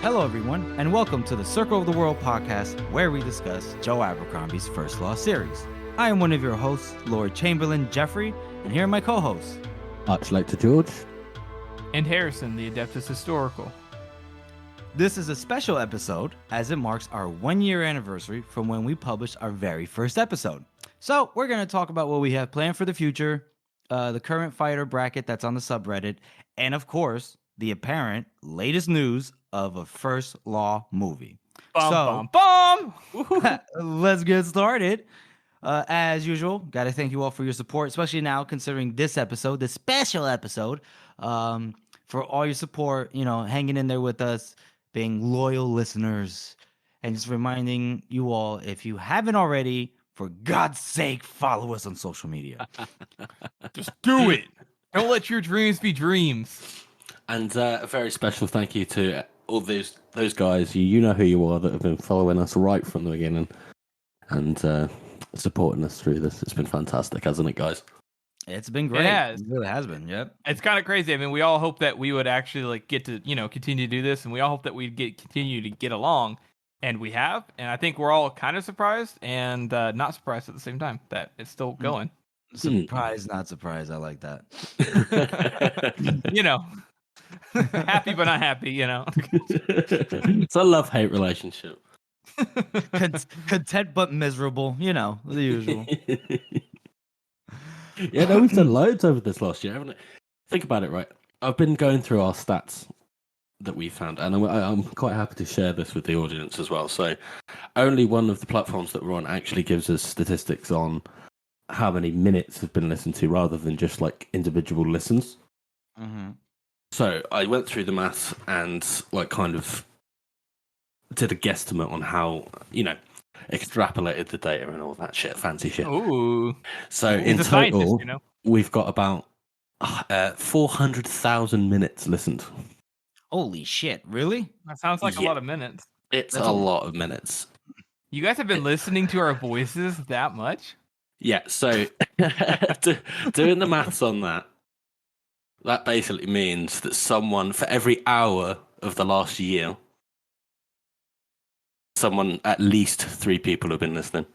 Hello, everyone, and welcome to the Circle of the World podcast, where we discuss Joe Abercrombie's First Law series. I am one of your hosts, Lord Chamberlain Jeffrey, and here are my co-hosts, Archlector George, and Harrison, the Adeptus Historical. This is a special episode as it marks our 1-year anniversary from when we published our very first episode. So we're going to talk about what we have planned for the future, the current fighter bracket that's on the subreddit, and of course, the apparent latest news of a First Law movie. Bum, bum, bum! Let's get started. As usual, got to thank you all for your support, especially now considering this episode, this special episode, for all your support, hanging in there with us, being loyal listeners, and just reminding you all, if you haven't already, for God's sake, follow us on social media. Just do it. Don't let your dreams be dreams. and a very special thank you to all those guys. You know who you are that have been following us right from the beginning and supporting us through this. It's been fantastic, hasn't it, guys? It's been great. It really has been. Yep. It's kind of crazy. I mean, we all hope that we would actually get to, continue to do this, and we all hope that we'd continue to get along, and we have. And I think we're all kind of surprised and not surprised at the same time that it's still going. Surprised, not surprised. I like that. Happy but not happy. It's a love-hate relationship. Content but miserable. The usual. Yeah, no, we've done loads over this last year, haven't we? Think about it, right? I've been going through our stats that we found, and I'm quite happy to share this with the audience as well. So, only one of the platforms that we're on actually gives us statistics on how many minutes have been listened to, rather than just like individual listens. Mm-hmm. So I went through the maths and kind of did a guesstimate on how extrapolated the data and all that shit, fancy shit. Ooh. So in total, we've got about 400,000 minutes listened. Holy shit! Really? That sounds like a lot of minutes. That's a lot of minutes. You guys have been listening to our voices that much? Yeah. So doing the maths on that basically means that someone for every hour of the last year, at least 3 people have been listening.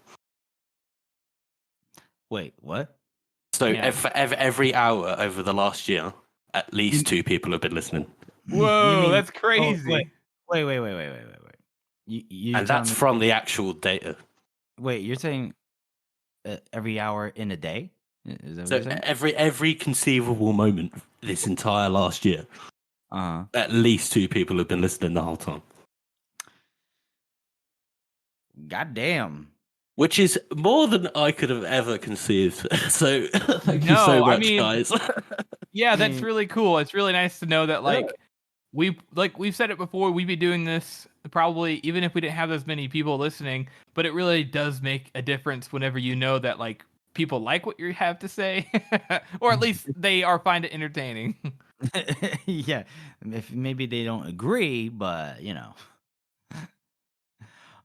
Wait, what? So for every hour over the last year, at least 2 people have been listening. Whoa, that's crazy. Wait. And that's from the actual data. Wait, you're saying every hour in a day? Is that what So you're saying? every conceivable moment this entire last year, at least 2 people have been listening the whole time. God damn. Which is more than I could have ever conceived. So thank you so much, guys. Yeah, that's really cool. It's really nice to know that we've said it before, we'd be doing this probably even if we didn't have as many people listening, but it really does make a difference whenever you know that people like what you have to say, or at least they find it entertaining. Yeah, if maybe they don't agree, but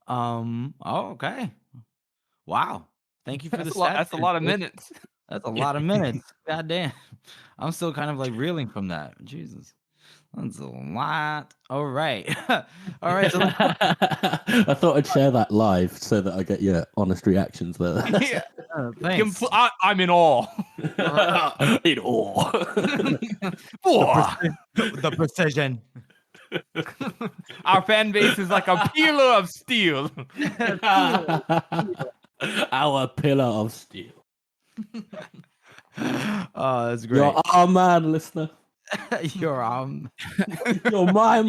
okay. Wow. Thank you for the stats. That's a lot of minutes. That's a lot of minutes. God damn. I'm still kind of reeling from that. Jesus. That's a lot. All right. All right. So I thought I'd share that live so that I get your honest reactions there. Yeah. Thanks. I'm in awe. In awe. The precision. Our fan base is like a pillar of steel. Our pillar of steel. Oh, that's great. You're our man, listener. You're You're my man.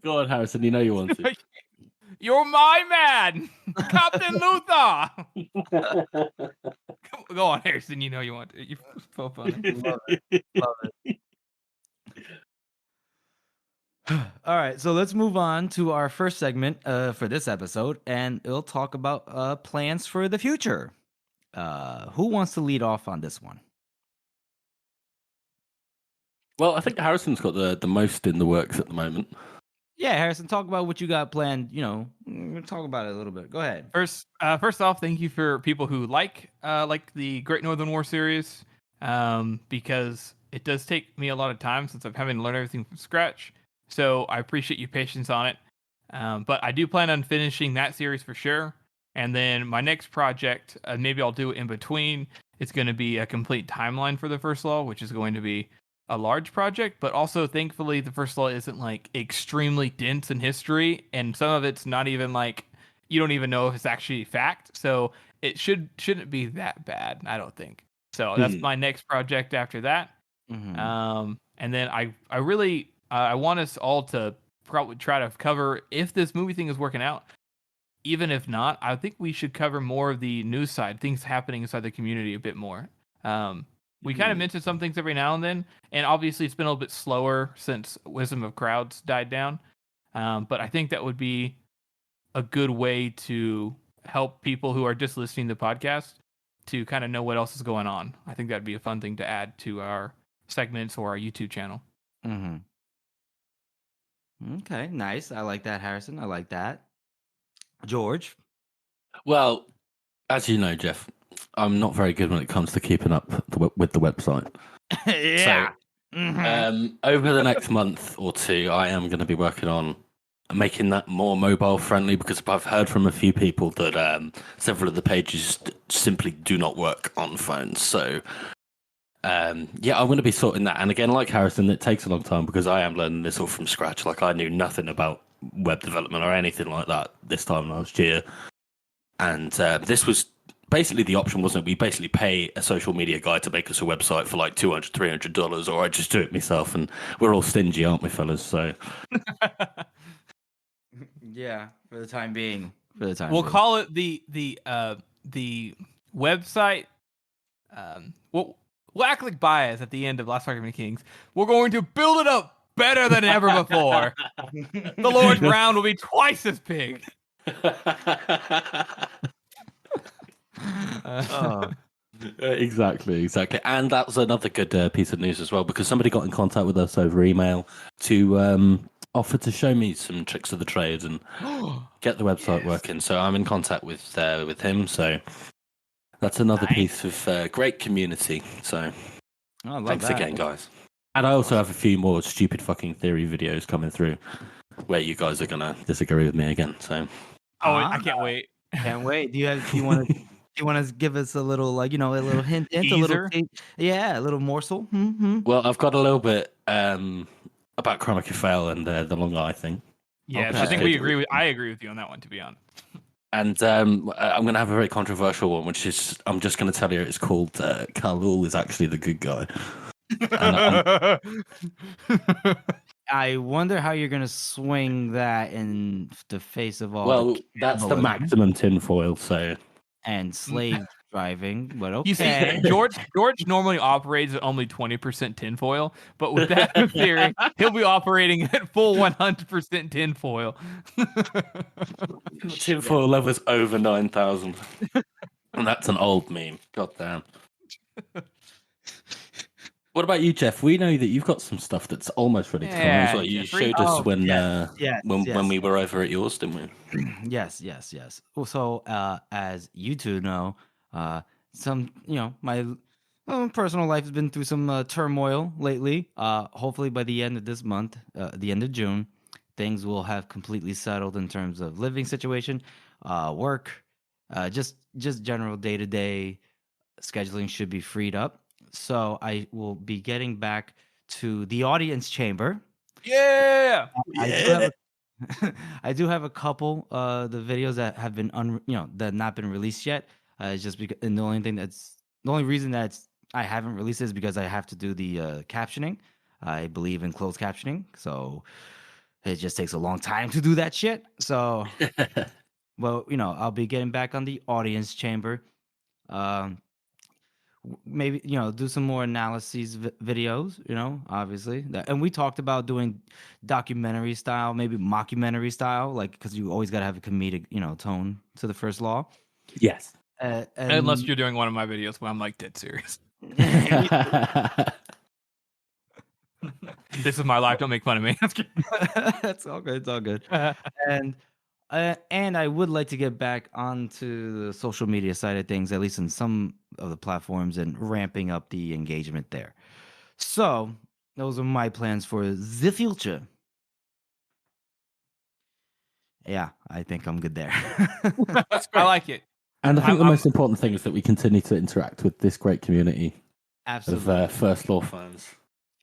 Go on, Harrison. You know you want to. You're my man, Captain Luther. Go on, Harrison. You know you want to. You're so funny. Love it. All right, so let's move on to our first segment for this episode, and it'll talk about plans for the future. Who wants to lead off on this one? Well, I think Harrison's got the most in the works at the moment. Yeah, Harrison, talk about what you got planned. We'll talk about it a little bit. Go ahead. First off, thank you for people who like the Great Northern War series. because it does take me a lot of time since I'm having to learn everything from scratch. So I appreciate your patience on it. But I do plan on finishing that series for sure. And then my next project, maybe I'll do it in between. It's going to be a complete timeline for the First Law, which is going to be a large project. But also, thankfully, the First Law isn't like extremely dense in history, and some of it's not even like you don't even know if it's actually fact. So it shouldn't be that bad, I don't think. So that's my next project after that. And then I really I want us all to probably try to cover, if this movie thing is working out. Even if not, I think we should cover more of the news side, things happening inside the community a bit more. We kind of mention some things every now and then, and obviously it's been a little bit slower since Wisdom of Crowds died down. But I think that would be a good way to help people who are just listening to the podcast to kind of know what else is going on. I think that'd be a fun thing to add to our segments or our YouTube channel. Okay, nice. I like that, Harrison. I like that. George? Well, as you know, Jeff, I'm not very good when it comes to keeping up with the website. Yeah. So, over the next month or two, I am going to be working on making that more mobile friendly, because I've heard from a few people that several of the pages simply do not work on phones. So, yeah, I'm going to be sorting that. And again, like Harrison, it takes a long time because I am learning this all from scratch. Like, I knew nothing about web development or anything like that this time last year. And this was basically the option, wasn't it? We basically pay a social media guy to make us a website for like $200, $300, or I just do it myself. And we're all stingy, aren't we, fellas? So, yeah, for the time being. We'll call it the website. We'll act like Baez at the end of Last Argument of Kings. We're going to build it up better than ever before. The Lord's round will be twice as big. Exactly. And that's another good piece of news as well, because somebody got in contact with us over email to offer to show me some tricks of the trade and get the website working. So I'm in contact with him. So that's another piece of great community. So thanks again, guys. And I also have a few more stupid fucking theory videos coming through where you guys are gonna disagree with me again. So I can't wait. Can't wait. Do you want to give us a little, like, a little hint, a little, a little morsel? Well, I've got a little bit about Chronic Fail and the Long Eye thing. Yes, okay. I think I agree with you on that one, to be honest. And I'm going to have a very controversial one, which is, I'm just going to tell you, it's called Khalul is actually the good guy. I wonder how you're going to swing that in the face of all. Well, that's the maximum tinfoil, so. And slave driving, but okay. You see, George normally operates at only 20% tinfoil, but with that theory, he'll be operating at full 100% tinfoil. Tinfoil level's over 9,000. And that's an old meme. God damn. What about you, Jeff? We know that you've got some stuff that's almost ready to come. That's what you showed us when we were over at yours, didn't we? Yes. So, as you two know, my personal life has been through some turmoil lately. Hopefully, by the end of this month, the end of June, things will have completely settled in terms of living situation, work, just general day-to-day scheduling should be freed up. So I will be getting back to the audience chamber. Yeah. I do have a couple the videos that have been that not been released yet. It's just because, and the only reason that I haven't released it is because I have to do the captioning. I believe in closed captioning, so it just takes a long time to do that shit. So, well, I'll be getting back on the audience chamber. Maybe do some more analyses videos, obviously, and we talked about doing documentary style, maybe mockumentary style, like, because you always got to have a comedic tone to the First Law. Yes. Unless you're doing one of my videos where I'm like dead serious. This is my life, don't make fun of me. That's all good. It's all good. And I would like to get back onto the social media side of things, at least in some of the platforms and ramping up the engagement there. So those are my plans for the future. Yeah, I think I'm good there. That's great. I like it. And I think the most important thing is that we continue to interact with this great community of First Law fans.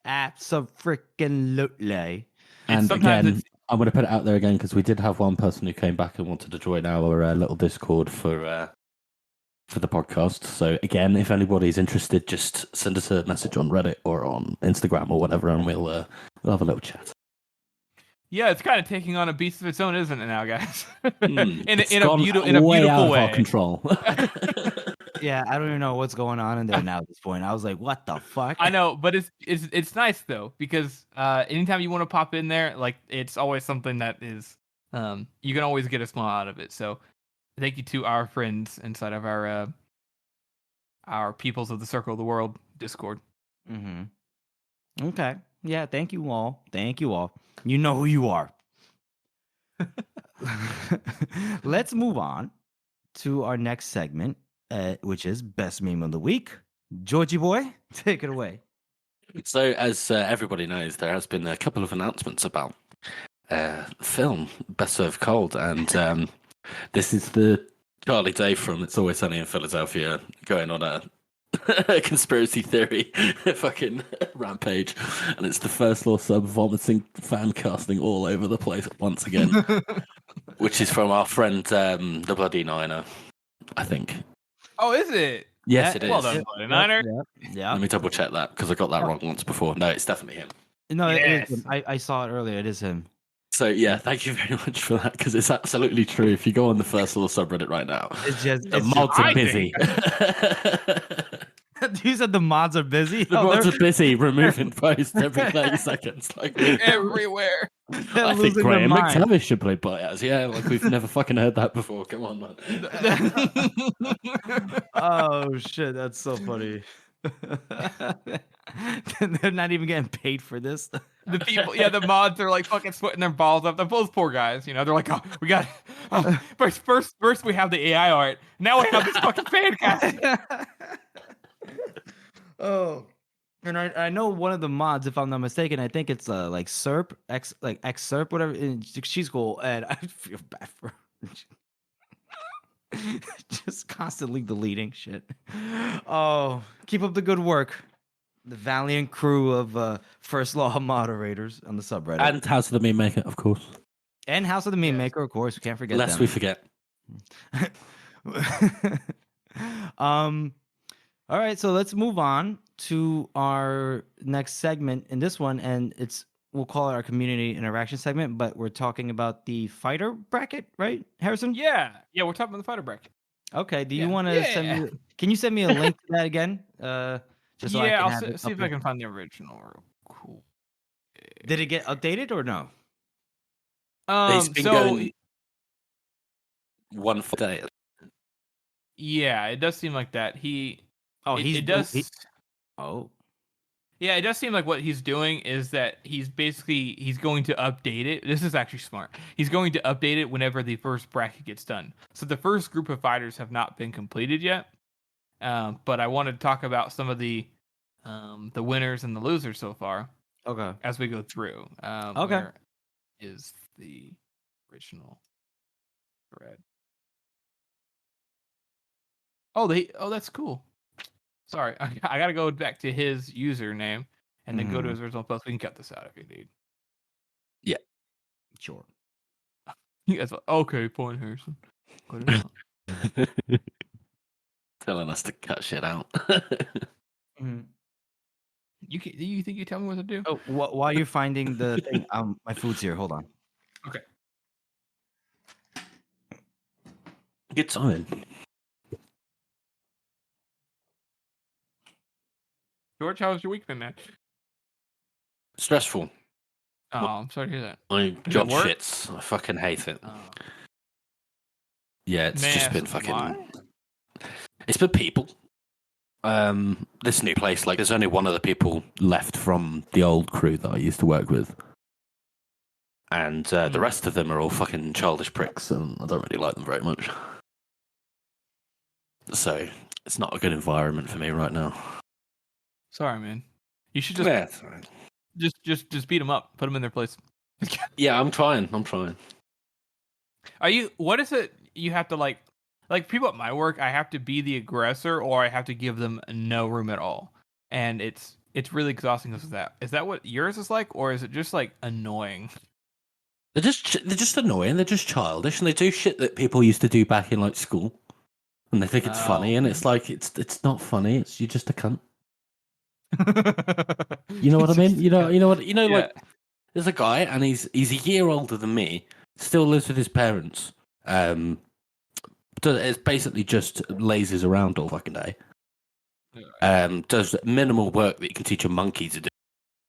Absolutely. And again, I'm going to put it out there again because we did have one person who came back and wanted to join our little Discord for the podcast. So again, if anybody's interested, just send us a message on Reddit or on Instagram or whatever, and we'll have a little chat. Yeah, it's kind of taking on a beast of its own, isn't it now, guys? in a beautiful way. Out of our control. Yeah, I don't even know what's going on in there now at this point. I was like, what the fuck? I know, but it's nice though, because anytime you want to pop in there, like it's always something that is you can always get a smile out of it. So thank you to our friends inside of our Peoples of the Circle of the World Discord. Mm-hmm. Okay. Yeah, thank you all. Thank you all. You know who you are. Let's move on to our next segment, which is Best Meme of the Week. Georgie boy, take it away. So, as everybody knows, there has been a couple of announcements about film Best Served Cold, and this is the Charlie Day from It's Always Sunny in Philadelphia going on a conspiracy theory fucking rampage, and it's the First Law sub vomiting fan casting all over the place once again, which is from our friend the Bloody Niner, I think. Oh, is it? Yes, it is. Well done, Bloody Niner. Yeah. Let me double check that because I got that wrong once before. No, it's definitely him. No, yes. It is him. I saw it earlier. It is him. So yeah, thank you very much for that because it's absolutely true. If you go on the First Law subreddit right now, the mods are busy. You said the mods are busy. The mods are busy removing posts every 30 seconds, like everywhere. I think Graham McTavish should play Bias. Yeah, like we've never fucking heard that before. Come on, man. Oh shit, that's so funny. They're not even getting paid for this. The people, the mods are like fucking sweating their balls off. Those poor guys, they're like, oh, we got first we have the AI art. Now we have this fucking fan cast. Oh, and I know one of the mods, if I'm not mistaken, I think it's like Serp, X Serp, whatever. And she's cool, and I feel bad for her. Just constantly deleting shit. Oh, keep up the good work. The valiant crew of First Law moderators on the subreddit. And House of the Meme Maker, of course. And House of the Meme Maker, of course. We can't forget Lest we forget. All right, so let's move on to our next segment in this one, and we'll call it our community interaction segment, but we're talking about the fighter bracket, right, Harrison? Yeah, we're talking about the fighter bracket. Okay, do you want to send me? Can you send me a link to that again? Just so I can I'll see if I can find the original. Cool. Did it get updated or no? It's been going one day. Yeah, it does seem like that. Yeah, it does seem like what he's doing is that he's going to update it. This is actually smart. He's going to update it whenever the first bracket gets done. So the first group of fighters have not been completed yet. But I wanted to talk about some of the winners and the losers so far. Okay. As we go through. Okay. Where is the original thread? Oh, that's cool. Sorry, I gotta go back to his username and then go to his original post. We can cut this out if you need. Yeah, sure. You guys, okay, point Harrison. Telling us to cut shit out. You think you tell me what to do? Oh, while you're finding the thing, my food's here. Hold on. Okay. Good time. George, how's your week been, man? Stressful. Oh, I'm sorry to hear that. My job shits. I fucking hate it. Yeah, it's just been fucking. Why? It's been people. This new place, like, there's only one of the people left from the old crew that I used to work with, and the rest of them are all fucking childish pricks, and I don't really like them very much. So It's not a good environment for me right now. Sorry, man. You should just Yeah, it's fine. just beat them up, put them in their place. Yeah, I'm trying. Are you? What is it? You have to like people at my work. I have to be the aggressor, or I have to give them no room at all, and it's really exhausting because of that. Is that what yours is like, or is it just like annoying? They're just annoying. They're just childish, and they do shit that people used to do back in like school, and they think it's funny, and it's like it's not funny. You're just a cunt. You know what I mean? You know what? Yeah. Like there's a guy, and he's a year older than me. Still lives with his parents. It's basically just lazes around all fucking day. Does minimal work that you can teach a monkey to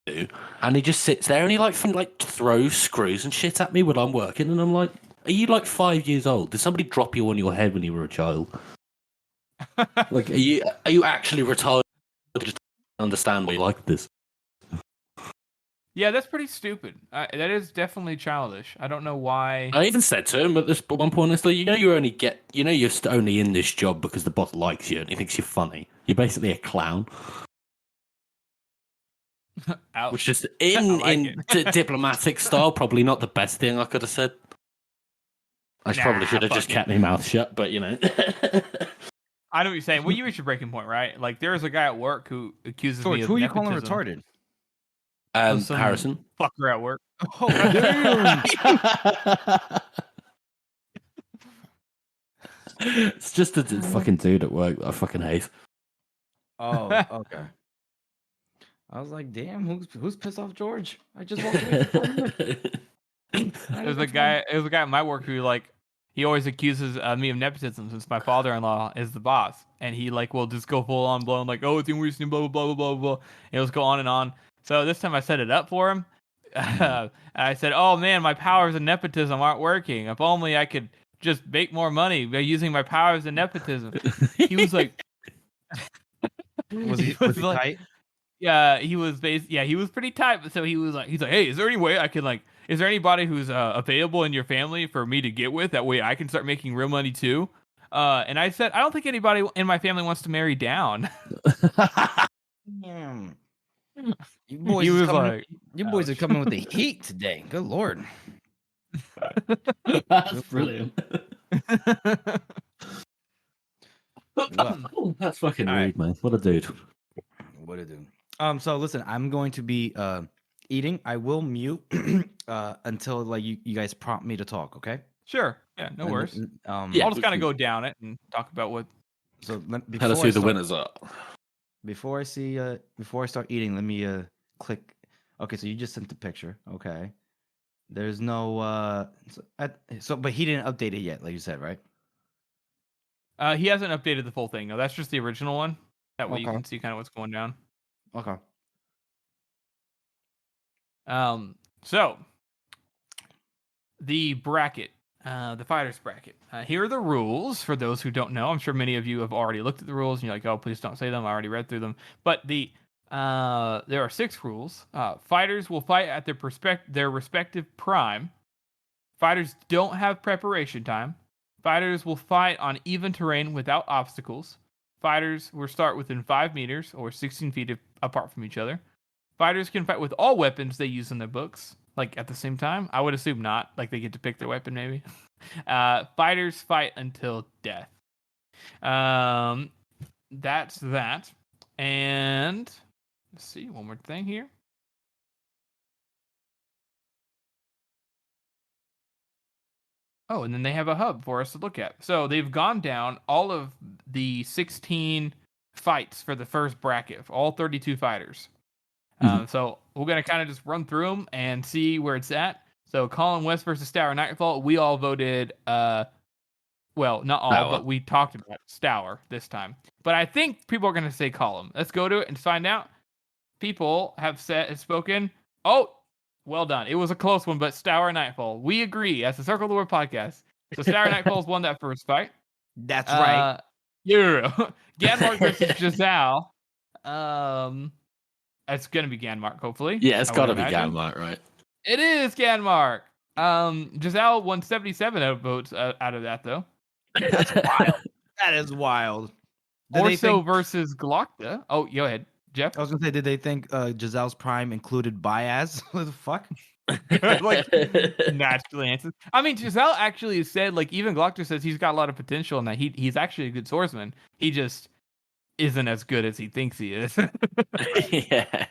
do, and he just sits there and he like throws screws and shit at me when I'm working, and I'm like, "Are you like 5 years old? Did somebody drop you on your head when you were a child? Like, are you actually retarded? Just understand why you like this?" Yeah, that's pretty stupid. That is definitely childish. I don't know why. I even said to him at one point, it's like, you're only in this job because the boss likes you and he thinks you're funny. You're basically a clown. Which is in diplomatic style, probably not the best thing I could have said. Probably should have just kept my mouth shut, but you know. I know what you're saying. Well, you reached your breaking point, right? Like, there's a guy at work who accuses me of who are you nepotism. calling retarded? Harrison. Fucker at work. Oh, damn. It's just a fucking dude at work that I fucking hate. Oh, okay. I was like, damn, who's pissed off George? I just walked away. There's a guy at my work who he always accuses me of nepotism since my father-in-law is the boss, and he will just go full on blowing oh, it's in blah blah blah blah blah blah. It was go on and on. So this time I set it up for him. I said, "Oh man, my powers of nepotism aren't working. If only I could just make more money by using my powers of nepotism." He was like, was he tight? Yeah, he was he was pretty tight. But so he's like, "Hey, is there any way I can is there anybody who's available in your family for me to get with? That way I can start making real money too." And I said, "I don't think anybody in my family wants to marry down." Damn. You boys are coming with the heat today. Good lord. That's brilliant. Well, that's fucking rude, man. What a dude. What a dude. So listen, I'm going to be eating. I will mute until you guys prompt me to talk, okay? Sure. Yeah, no worries. I'll just kind of go down it and talk about what. So tell us who the winners are. Before I start eating, let me click. Okay, so you just sent the picture. Okay, there's no but he didn't update it yet, like you said, right? He hasn't updated the full thing. No, that's just the original one. That way you can see kind of what's going down. Okay. So the bracket, the fighters bracket. Here are the rules for those who don't know. I'm sure many of you have already looked at the rules and you're like, "Oh, please don't say them. I already read through them." But there are 6 rules. Fighters will fight at their respective prime. Fighters don't have preparation time. Fighters will fight on even terrain without obstacles. Fighters will start within 5 meters or 16 feet apart from each other. Fighters can fight with all weapons they use in their books, at the same time. I would assume not. They get to pick their weapon, maybe. Fighters fight until death. That's that. And let's see, one more thing here. Oh, and then they have a hub for us to look at. So they've gone down all of the 16 fights for the first bracket, all 32 fighters. So we're going to kind of just run through them and see where it's at. So Colin West versus Stour Nightfall, we all voted, well, not all, but we talked about Stour this time. But I think people are going to say Colin. Let's go to it and find out. People have spoken. Oh, well done. It was a close one, but Stour Nightfall. We agree as the Circle of the Word podcast. So Stour Nightfall's won that first fight. That's right. Yeah. Ganmark versus Giselle. It's going to be Ganmark, hopefully. Yeah, it's got to be Ganmark, right? It is Ganmark. Giselle won 77 votes out of that, though. That's wild. That is wild. Orso versus Glockta. Oh, go ahead, Jeff. I was gonna say, did they think Giselle's prime included Baez? What the fuck? Like naturally answers. I mean, Giselle actually said, like, even Glockta says he's got a lot of potential and that he's actually a good swordsman. He just isn't as good as he thinks he is. Yeah.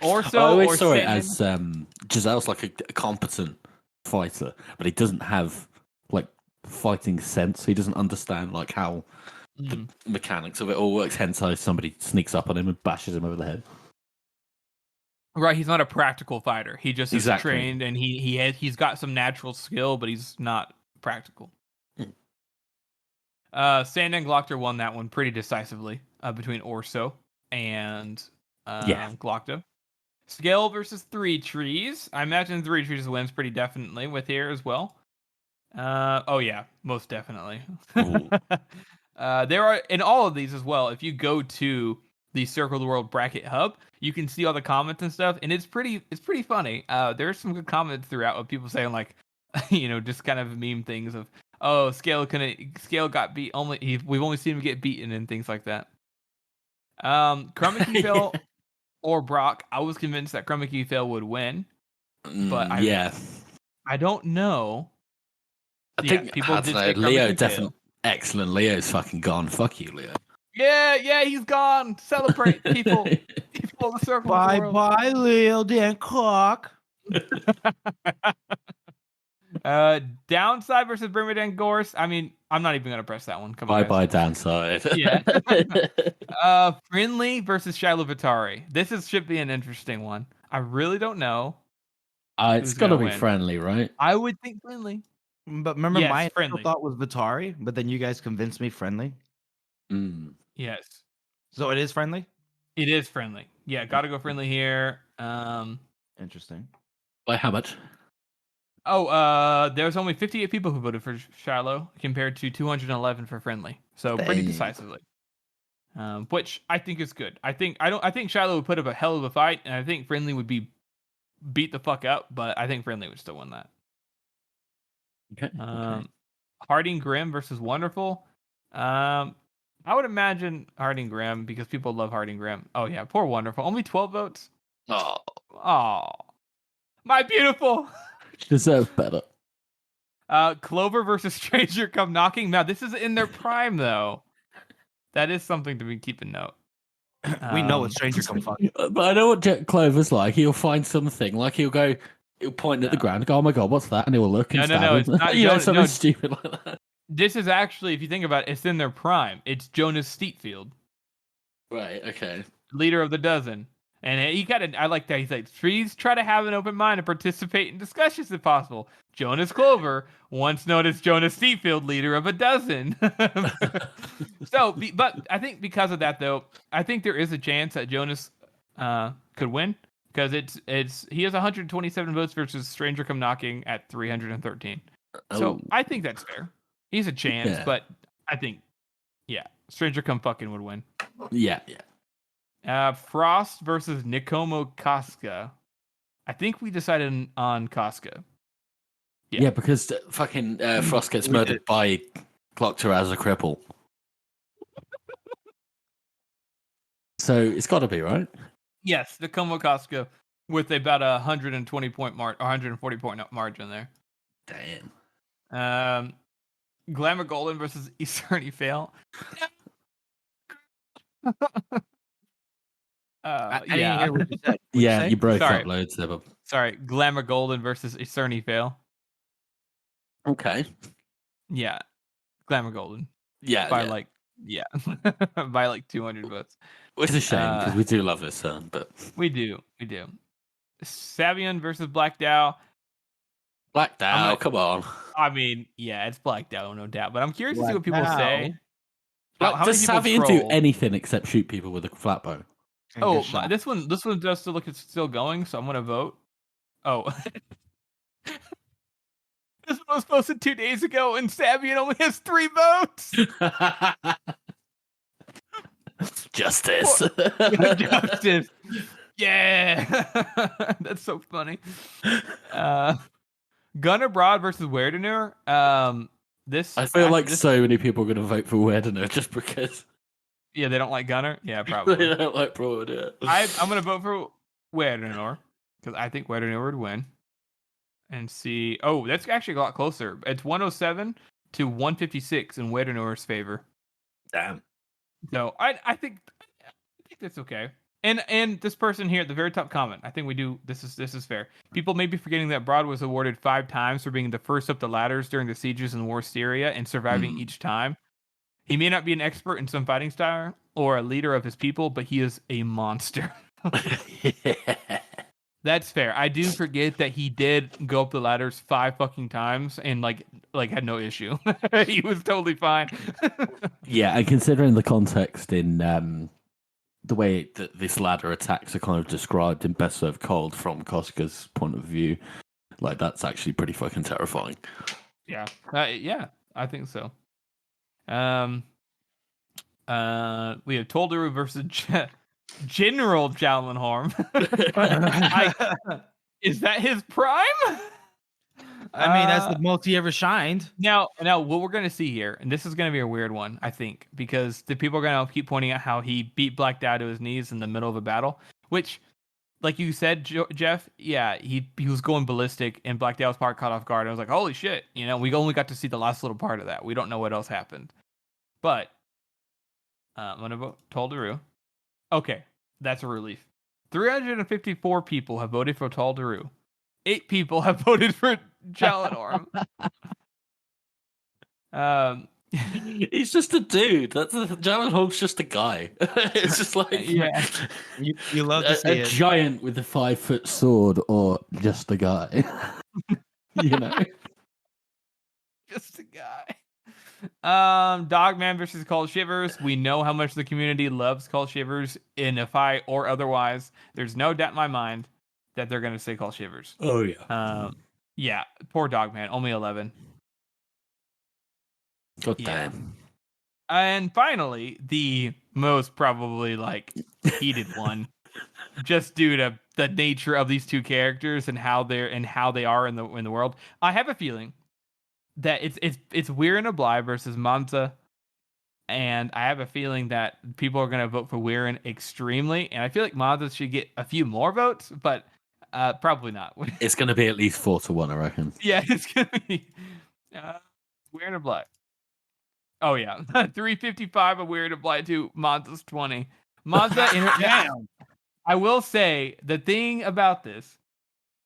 Orso, I always or saw it Sandman. as Giselle's like a competent fighter, but he doesn't have like fighting sense. He doesn't understand like how the mechanics of it all works. Hence, how somebody sneaks up on him and bashes him over the head. Right, he's not a practical fighter. He just is Exactly. trained, and he's got some natural skill, but he's not practical. Sand and Glockta won that one pretty decisively between Orso and Glockta. Scale versus Three Trees. I imagine Three Trees wins pretty definitely with here as well. Oh yeah, most definitely. There are in all of these as well. If you go to the Circle of the World bracket hub, you can see all the comments and stuff, and it's pretty funny. There's some good comments throughout of people saying like, just kind of meme things of, oh, Scale got beat we've only seen him get beaten and things like that. Chroma Key or Brock. I was convinced that Chroma Key would win, but I don't know. I think people did say Leo definitely excellent. Leo's fucking gone. Fuck you, Leo. Yeah, he's gone. Celebrate, people. People of the Circle of the World. Bye, Leo Dan Cock. Downside versus Bermudan Gorse. I mean, I'm not even gonna press that one. Come on. Bye, Downside. Yeah. Friendly versus Shiloh Vitari. This should be an interesting one. I really don't know. It's gotta be Friendly, right? I would think Friendly. But remember, my initial thought was Vitari, but then you guys convinced me Friendly. Yes. So it is Friendly? It is Friendly. Yeah, gotta go Friendly here. Interesting. By how much? Oh, there's only 58 people who voted for Shiloh compared to 211 for Friendly. So pretty decisively. Which I think is good. I think Shiloh would put up a hell of a fight, and I think Friendly would be beat the fuck up, but I think Friendly would still win that. Okay. Harding Grimm versus Wonderful. I would imagine Harding Grimm because people love Harding Grimm. Oh yeah, poor Wonderful. Only 12 votes. Oh, my beautiful. Deserve better. Clover versus Stranger Come Knocking. Now this is in their prime though. That is something to be keeping note. We know what Stranger Come Fucking. But I know what Clover's like. He'll find something like he'll point at the ground, go, "Oh my god, what's that?" And he'll look and stab him. It's not something stupid like that. This is actually, if you think about it, it's in their prime. It's Jonas Steetfield. Right, okay. Leader of the Dozen. And he I like that. He's like, trees try to have an open mind and participate in discussions if possible. Jonas Clover, once known as Jonas Steetfield, leader of a dozen. But I think because of that, though, I think there is a chance that Jonas could win. Because he has 127 votes versus Stranger Come Knocking at 313. So I think that's fair. He's a chance, but I think, Stranger Come Fucking would win. Yeah. Frost versus Nikomo Casca. I think we decided on Casca. Yeah, because fucking Frost gets murdered by Glockta as a cripple. So it's got to be, right? Yes, Nikomo Casca with about 120 point mark, 140 point margin there. Damn. Glamour Golden versus Eternity Fail. I didn't hear what you said. You broke up loads there, Bob. Sorry, Glamour Golden versus Eternity Fail. Okay. Yeah, Glamour Golden. By by like 200 votes. Which is a shame because we do love this song, but we do. Savion versus Black Dow. Black Dow, come on. I mean, it's Black Dow, no doubt. But I'm curious to see what people say. Does Savion do anything except shoot people with a flat bow? Oh, this one does still look it's still going, so I'm gonna vote. Oh. This one was posted 2 days ago, and Savion only has 3 votes. Justice. Justice. Yeah. That's so funny. Gunnar Broad versus Werdener. This I feel like this, so many people are going to vote for Weirdo just because yeah, they don't like Gunner. Yeah, they probably. don't like Broad. Yeah. I'm gonna vote for Weirdo because I think Weirdo would win. And see, oh, that's actually a lot closer. It's 107 to 156 in Weirdo's favor. Damn. So I think that's okay. And this person here at the very top comment, I think we do this is fair. People may be forgetting that Broad was awarded 5 times for being the first up the ladders during the sieges in Warsteria and surviving each time. He may not be an expert in some fighting style or a leader of his people, but he is a monster. Yeah. That's fair. I do forget that he did go up the ladders 5 fucking times and like had no issue. He was totally fine. Yeah, and considering the context in the way that this ladder attacks are kind of described in Best Served Cold from Koska's point of view, like that's actually pretty fucking terrifying. Yeah, yeah, I think so. We have Tolderu versus General Jalenhorn. Is that his prime? I mean, that's the most he ever shined. Now, what we're gonna see here, and this is gonna be a weird one, I think, because the people are gonna keep pointing out how he beat Black Dad to his knees in the middle of a battle, which, like you said, Jeff, yeah, he was going ballistic, and Black Dad was part caught off guard. I was like, holy shit, we only got to see the last little part of that. We don't know what else happened, but I'm gonna vote Tolderu. Okay, that's a relief. 354 people have voted for Tolderu. 8 people have voted for Jalenhorn. He's just a dude. Jalenhorn's just a guy. It's just like yeah, you love to see a it. giant with a 5-foot sword, or just a guy. Just a guy. Dogman versus Cold Shivers. We know how much the community loves Cold Shivers in a fight or otherwise. There's no doubt in my mind that they're gonna say Cold Shivers. Oh yeah. Yeah. Poor Dogman. Only 11. God Yeah. damn. And finally, the most probably heated one, just due to the nature of these two characters and how they are in the world. I have a feeling that it's Weir and Ably versus Monza, and I have a feeling that people are going to vote for Weirin extremely, and I feel like Monza should get a few more votes, but probably not. It's going to be at least 4-1, I reckon. Yeah, it's going to be Weir and Ably. Oh yeah, 355 of Weir and Ably to Monza's 20. Monza in her down. I will say the thing about this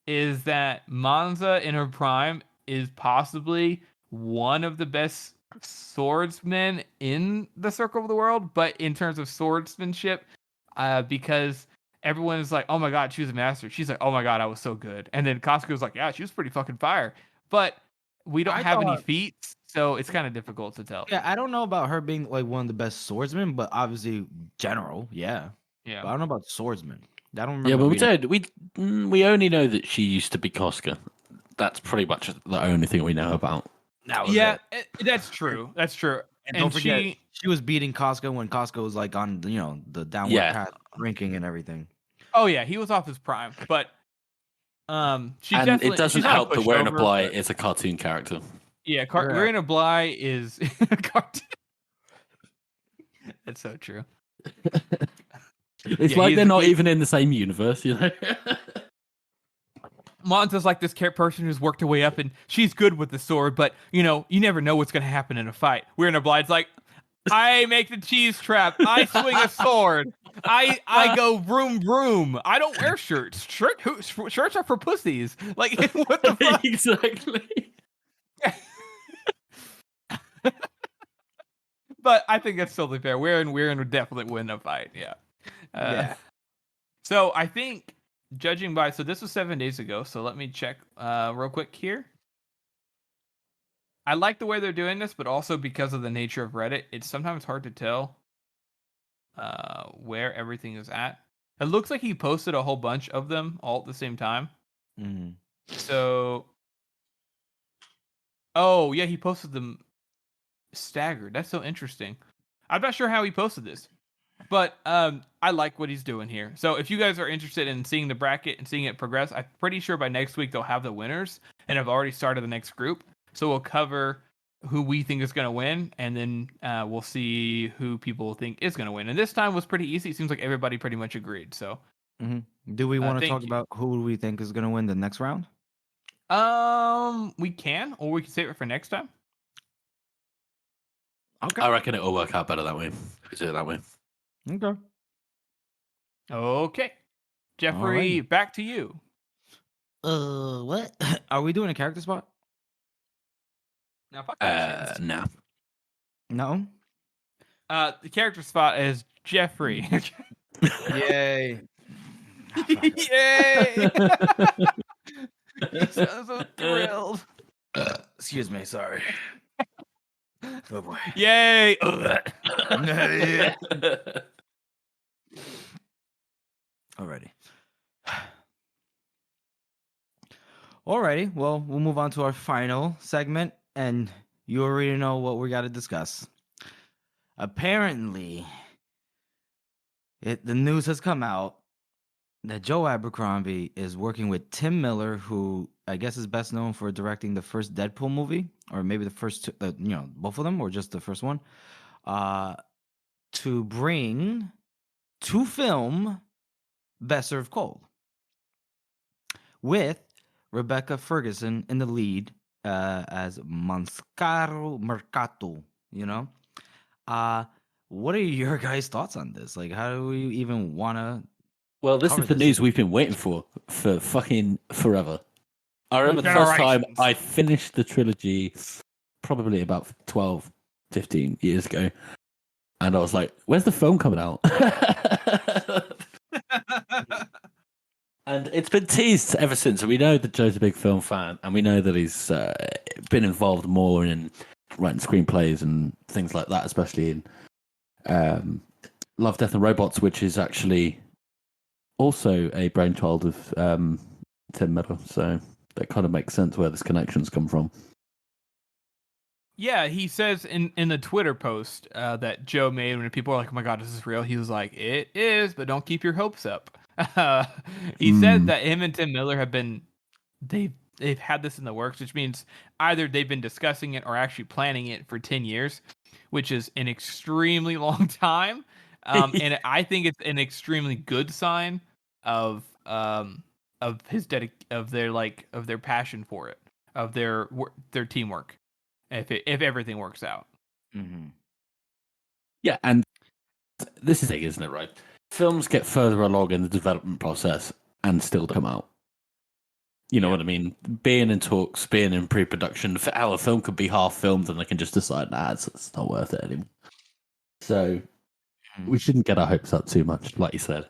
is that Monza in her prime is possibly one of the best swordsmen in the Circle of the World, but in terms of swordsmanship, because everyone is like, oh my god, she was a master. She's like, oh my god, I was so good. And then Costco's like, yeah, she was pretty fucking fire. But we don't have any feats, so it's kind of difficult to tell. Yeah, I don't know about her being like one of the best swordsmen, but obviously general, yeah. Yeah. But I don't know about swordsman. I don't remember. Yeah, but we only know that she used to be Costco. That's pretty much the only thing we know about. Yeah, that's true. That's true. And don't forget, she was beating Costco when Costco was like on the downward path, drinking and everything. Oh yeah, he was off his prime, but she and definitely. It doesn't help that Weir and Ably is a cartoon character. Yeah, Weir and Ably is a cartoon. That's so true. It's like they're not even in the same universe, Monza's like this person who's worked her way up, and she's good with the sword, but you never know what's going to happen in a fight. We're in a Blythe's like, I make the cheese trap. I swing a sword. I go vroom vroom. I don't wear shirts. Shirts are for pussies. Like, what the fuck? Exactly. But I think that's totally fair. Weirin would definitely win a fight. Yeah. Yeah. So I think, judging by, so this was 7 days ago, so let me check real quick here. I like the way they're doing this, but also because of the nature of Reddit, it's sometimes hard to tell where everything is at. It looks like he posted a whole bunch of them all at the same time. Mm-hmm. So, oh yeah, he posted them staggered. That's so interesting. I'm not sure how he posted this. But I like what he's doing here. So if you guys are interested in seeing the bracket and seeing it progress, I'm pretty sure by next week they'll have the winners, and I've already started the next group. So we'll cover who we think is going to win, and then we'll see who people think is going to win. And this time was pretty easy. It seems like everybody pretty much agreed. So, do we want to thank talk you. about who we think is going to win the next round? We can, or we can save it for next time. Okay. I reckon it'll work out better that way. We do it that way. Okay. Okay, Jeffrey, Alrighty. back to you. What? Are we doing a character spot? Now, fuck that shit. No. No. The character spot is Jeffrey. Yay. Yay! He sounds so thrilled. Excuse me. Sorry. Oh boy. Yay! Alrighty. Alrighty. Well, we'll move on to our final segment, and you already know what we got to discuss. Apparently, the news has come out that Joe Abercrombie is working with Tim Miller, who I guess is best known for directing the first Deadpool movie, or maybe the first two, both of them, or just the first one, to bring to film Best Served Cold, with Rebecca Ferguson in the lead as Manscaro Mercato. What are your guys' thoughts on this? Like, how do we even want to? Well, this cover is the this? news we've been waiting for fucking forever. I remember the first time Generations. I finished the trilogy probably about 12, 15 years ago. And I was like, where's the film coming out? And it's been teased ever since. We know that Joe's a big film fan, and we know that he's been involved more in writing screenplays and things like that, especially in Love, Death and Robots, which is actually also a brainchild of Tim Miller. So that kind of makes sense where this connections come from. Yeah, he says in the Twitter post that Joe made when people are like, "Oh my god, is this real?" He was like, "It is, but don't keep your hopes up." He said that him and Tim Miller have been they've had this in the works, which means either they've been discussing it or actually planning it for 10 years, which is an extremely long time. And I think it's an extremely good sign of their passion for it, of their teamwork. If everything works out. Mm-hmm. Yeah, and this is it, isn't it, right? Films get further along in the development process and still come out. You know what I mean? Being in talks, being in pre-production, our film could be half filmed and they can just decide, nah, it's not worth it anymore. So we shouldn't get our hopes up too much, like you said.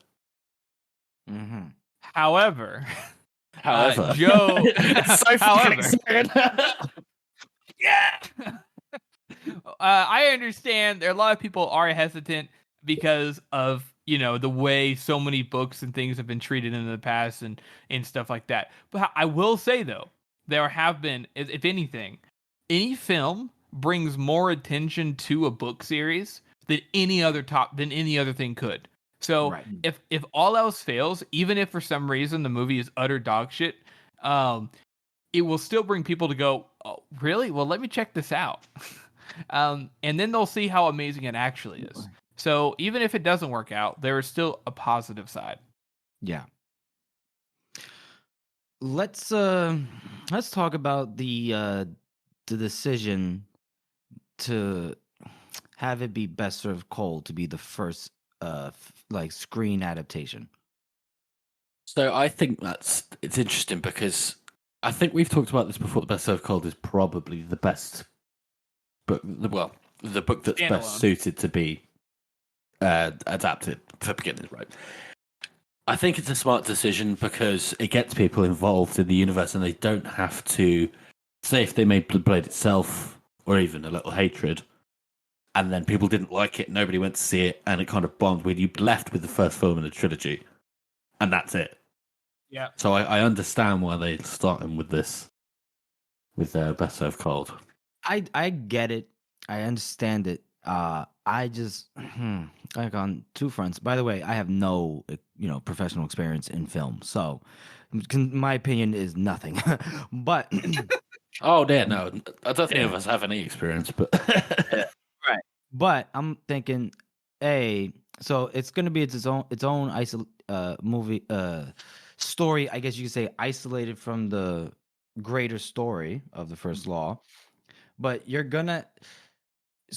Mm-hmm. However, Joe, it's so fucking exciting. Yeah. I understand there are a lot of people are hesitant because of the way so many books and things have been treated in the past and stuff like that. But I will say though, there have been, if anything, any film brings more attention to a book series than any other thing could. So Right. if all else fails, even if for some reason the movie is utter dog shit, it will still bring people to go, oh, really? Well, let me check this out. And then they'll see how amazing it actually is. So even if it doesn't work out, there is still a positive side. Yeah. Let's talk about the decision to have it be Best Served Cold to be the first screen adaptation. So I think it's interesting because I think we've talked about this before. The Best Served Cold is probably the best book. The book that's Standalone. best suited to be adapted for beginners, right? I think it's a smart decision because it gets people involved in the universe, and they don't have to say if they made Blade itself or even A Little Hatred, and then people didn't like it, nobody went to see it, and it kind of bombed. When you left with the first film in the trilogy, and that's it. Yeah. So I understand why they're starting with this, with Best Served Cold. I get it. I understand it. I just like on two fronts. By the way, I have no professional experience in film, so my opinion is nothing. But Oh, yeah, no, I don't think any of us have any experience, but Right. But I'm thinking, so it's gonna be its own movie story. I guess you could say isolated from the greater story of the first law. But you're gonna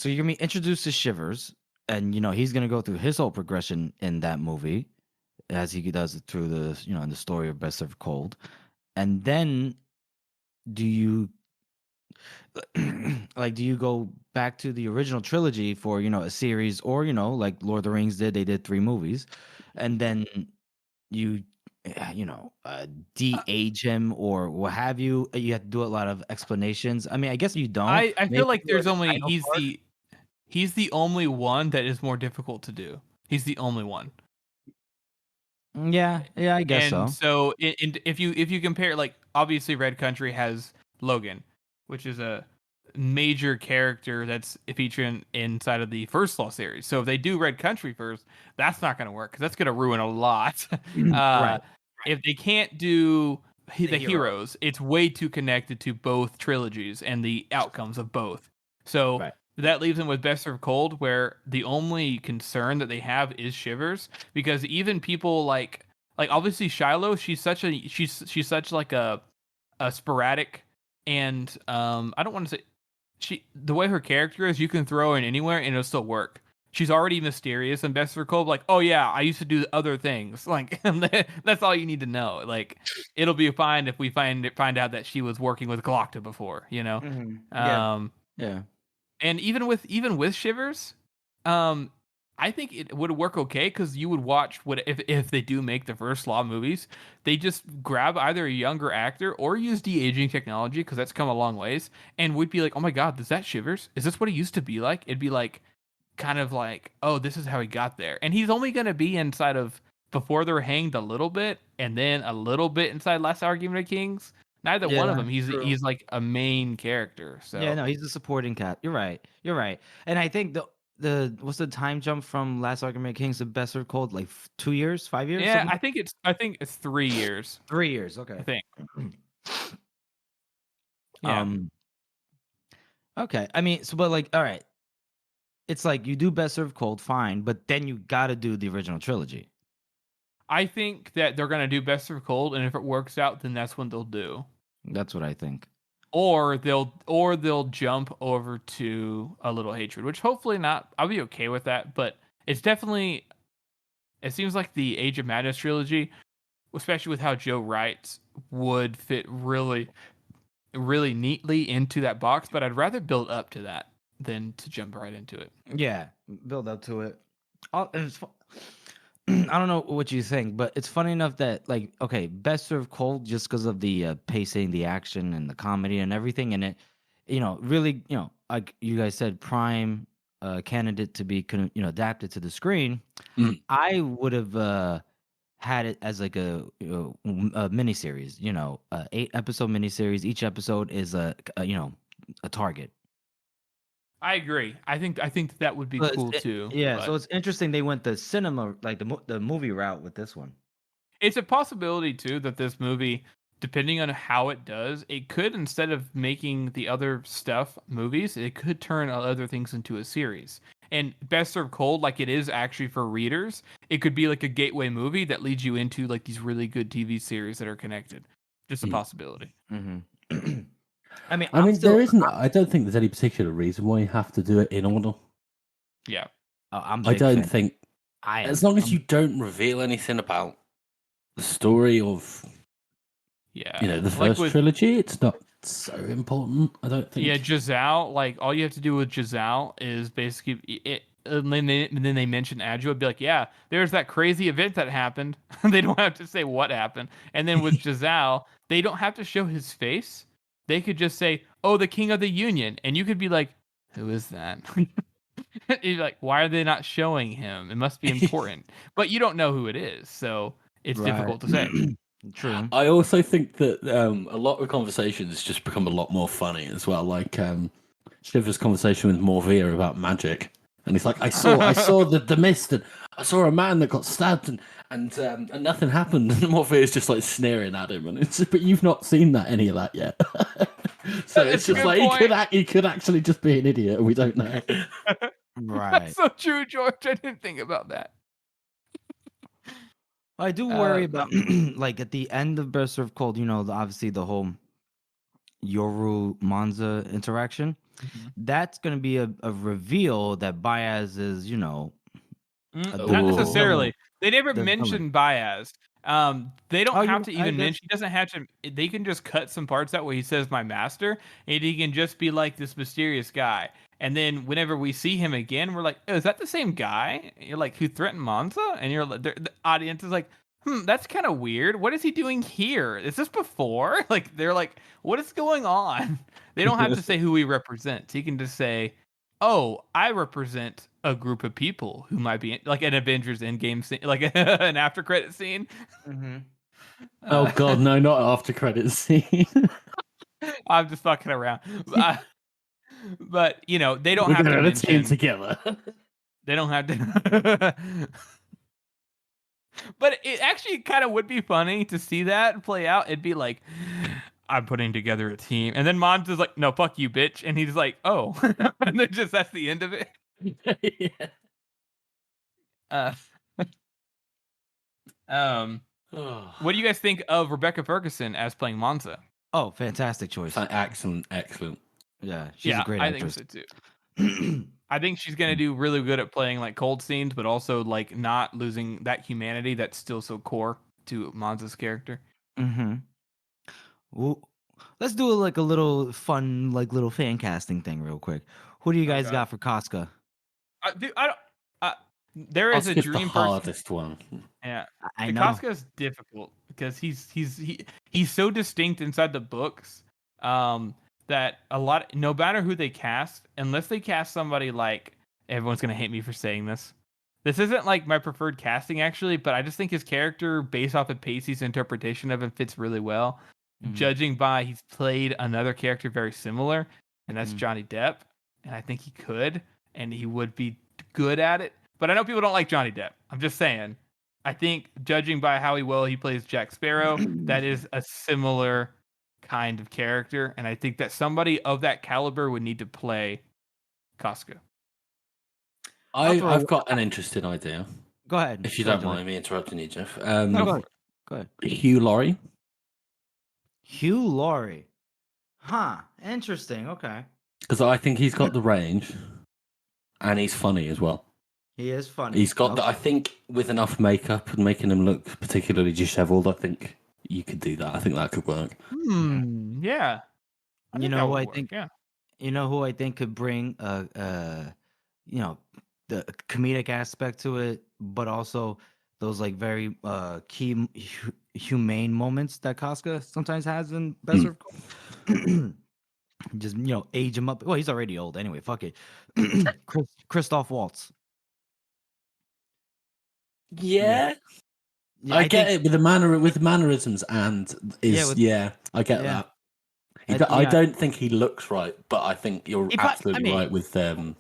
be introduced to Shivers, and he's gonna go through his whole progression in that movie, as he does it through the in the story of Best Served Cold, and then do you do you go back to the original trilogy for a series, or like Lord of the Rings did? They did 3 movies, and then you de-age him or what have you. You have to do a lot of explanations. I mean, I guess you don't. I feel Maybe like do, there's the only final part. he's the only one that is more difficult to do. He's the only one. Yeah, I guess And so. so if you compare, like, obviously Red Country has Logan, which is a major character that's featured inside of the First Law series. So if they do Red Country first, that's not going to work because that's going to ruin a lot. Right. If they can't do the hero. heroes, it's way too connected to both trilogies and the outcomes of both. So Right. that leaves them with Best Served Cold, where the only concern that they have is Shivers, because even people like obviously Shiloh, she's such like a sporadic, and I don't want to say the way her character is, you can throw in anywhere and it'll still work. She's already mysterious and Best for Cold, like, oh yeah, I used to do other things. Like that's all you need to know. Like it'll be fine if we find out that she was working with Galacta before, Mm-hmm. Yeah. And even with Shivers, I think it would work okay, because you would watch if they do make the First Law movies, they just grab either a younger actor or use de-aging technology, because that's come a long ways, and we'd be like, oh my god, is that Shivers? Is this what he used to be like? It'd be like kind of like, oh, this is how he got there, and he's only going to be inside of Before They're Hanged a little bit, and then a little bit inside Last Argument of Kings. Neither one of them. True. He's like a main character. So Yeah, no, he's a supporting cat. You're right. And I think the what's the time jump from Last Argument of Kings to Best Served Cold? Like 2 years, 5 years? yeah, something? I think it's 3 years. 3 years. Okay. I think. Yeah. Okay. I mean, but like, all right. It's like you do Best Served Cold, fine, but then you got to do the original trilogy. I think that they're gonna do Best of Cold, and if it works out, then that's when they'll do. That's what I think. Or they'll jump over to A Little Hatred, which hopefully not. I'll be okay with that, but it's definitely. It seems like the Age of Madness trilogy, especially with how Joe writes, would fit really, really neatly into that box. But I'd rather build up to that than to jump right into it. Yeah, build up to it. And it's I don't know what you think, but it's funny enough that, like, okay, Best Served Cold, just because of the pacing, the action, and the comedy and everything, and it, really, like you guys said, prime candidate to be, adapted to the screen. I would have had it as like a miniseries, 8-episode miniseries. Each episode is a target. I agree. I think that would be cool too. Yeah, but so it's interesting they went the cinema, like the movie route with this one. it's a possibility too that this movie, depending on how it does, it could, instead of making the other stuff movies, it could turn other things into a series. And Best Served Cold, like it is actually for readers, it could be like a gateway movie that leads you into like these really good TV series that are connected. Just a possibility. Mm-hmm. I mean, there isn't. I don't think there's any particular reason why you have to do it in order. Yeah, I don't think. As long as you don't reveal anything about the story of, the first trilogy, it's not so important. I don't think. Yeah, Giselle. Like all you have to do with Giselle is basically it. And then they mention Adjo, it'd be like, yeah, there's that crazy event that happened. They don't have to say what happened. And then with Giselle, they don't have to show his face. They could just say, oh, the King of the Union. And you could be like, who is that? You're like, why are they not showing him? It must be important. But you don't know who it is. So it's difficult to say. True. I also think that a lot of conversations just become a lot more funny as well. Like Shiver's conversation with Morvia about magic. And he's like, I saw the mist, and I saw a man that got stabbed, and nothing happened. And Morpheus is just like sneering at him, and but you've not seen any of that yet. So it's That's a just good like point. he could actually just be an idiot, and we don't know. Right. That's so true, George. I didn't think about that. I do worry about like at the end of Breath of Cold, obviously the whole Yoru Monza interaction. That's going to be a reveal that Baez is, Not Ooh. necessarily. They never the villain. mentioned Baez. They don't have to I even guess- mention. He doesn't have to. They can just cut some parts out where he says "my master," and he can just be like this mysterious guy. And then whenever we see him again, we're like, "Oh, is that the same guy?" You're like, "Who threatened Monza?" And you're like, the audience is like, that's kind of weird. What is he doing here? Is this before?" Like they're like, "What is going on?" They don't have to say who he represents. He can just say, "Oh, I represent a group of people who might be like an Avengers Endgame scene, like an after credit scene." Oh God, no, not after credits scene. I'm just fucking around. But they don't We're have to gonna have a team mention. together. They don't have to. But it actually kind of would be funny to see that play out. It'd be like, "I'm putting together a team," and then Mons is like, "No, fuck you, bitch," and he's like, "Oh," and then just that's the end of it. Yeah. What do you guys think of Rebecca Ferguson as playing Monza? Oh, fantastic choice. Excellent. Yeah, she's a great I actress. think so too. I think she's gonna do really good at playing like cold scenes, but also like not losing that humanity that's still so core to Monza's character. Well, let's do like a little fun, like little fan casting thing real quick. Who do you guys got for Casca? Dude, I don't. There is a Oscar's dream the person. hardest one. Yeah, I know. Casca is difficult because he's so distinct inside the books. That no matter who they cast, unless they cast somebody like, everyone's gonna hate me for saying this. This isn't like my preferred casting actually, but I just think his character, based off of Pacey's interpretation of him, fits really well. Judging by he's played another character very similar, and that's Johnny Depp, and I think he could, and he would be good at it. But I know people don't like Johnny Depp. I'm just saying. I think judging by how he plays Jack Sparrow, that is a similar kind of character, and I think that somebody of that caliber would need to play Casca. I've got an interesting idea. Go ahead. If you don't mind me interrupting you, Jeff. Go ahead. Hugh Laurie. Hugh Laurie. Huh. Interesting. Okay. Because I think he's got the range, and he's funny as well. He is funny. He's got I think with enough makeup and making him look particularly disheveled, I think you could do that. I think that could work. Yeah. You know who I think? Yeah. You know who I think could bring the comedic aspect to it, but also those like very key humane moments that Casca sometimes has in Best of just age him up. Well, he's already old anyway. Fuck it. Christoph Waltz. Yeah. I get it with the mannerisms and I get that. I don't think he looks right, but I think you're absolutely right with them.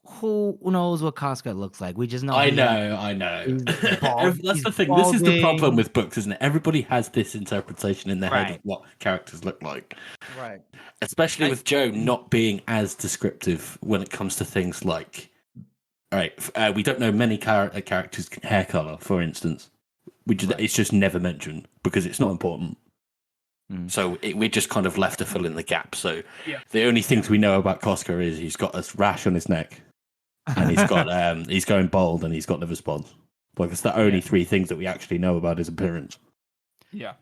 Who knows what Casca looks like? We just know. I know. That's the thing. This is the problem with books, isn't it? Everybody has this interpretation in their head of what characters look like. Right. Especially with Joe not being as descriptive when it comes to things like, all right, we don't know many characters' hair color, for instance. It's just never mentioned because it's not important. So we're just kind of left to fill in the gap. So the only things we know about Casca is he's got a rash on his neck, and he's got he's going bald, and he's got liver spots. Like it's the only three things that we actually know about his appearance. Yeah.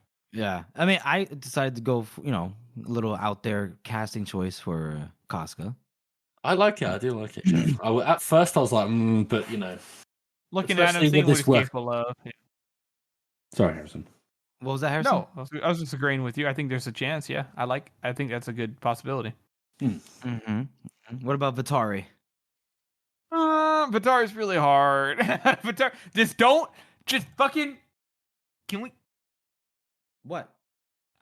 I mean, I decided to go, a little out there casting choice for Casca. I like it. I do like it. Jeff. At first, I was like, but looking at him, seeing what he's capable of. Yeah. Sorry, Harrison. What was that, Harrison? No, I was just agreeing with you. I think there's a chance. Yeah, I think that's a good possibility. What about Vitari? Vitari's really hard. Vitar, just fucking. Can we? What?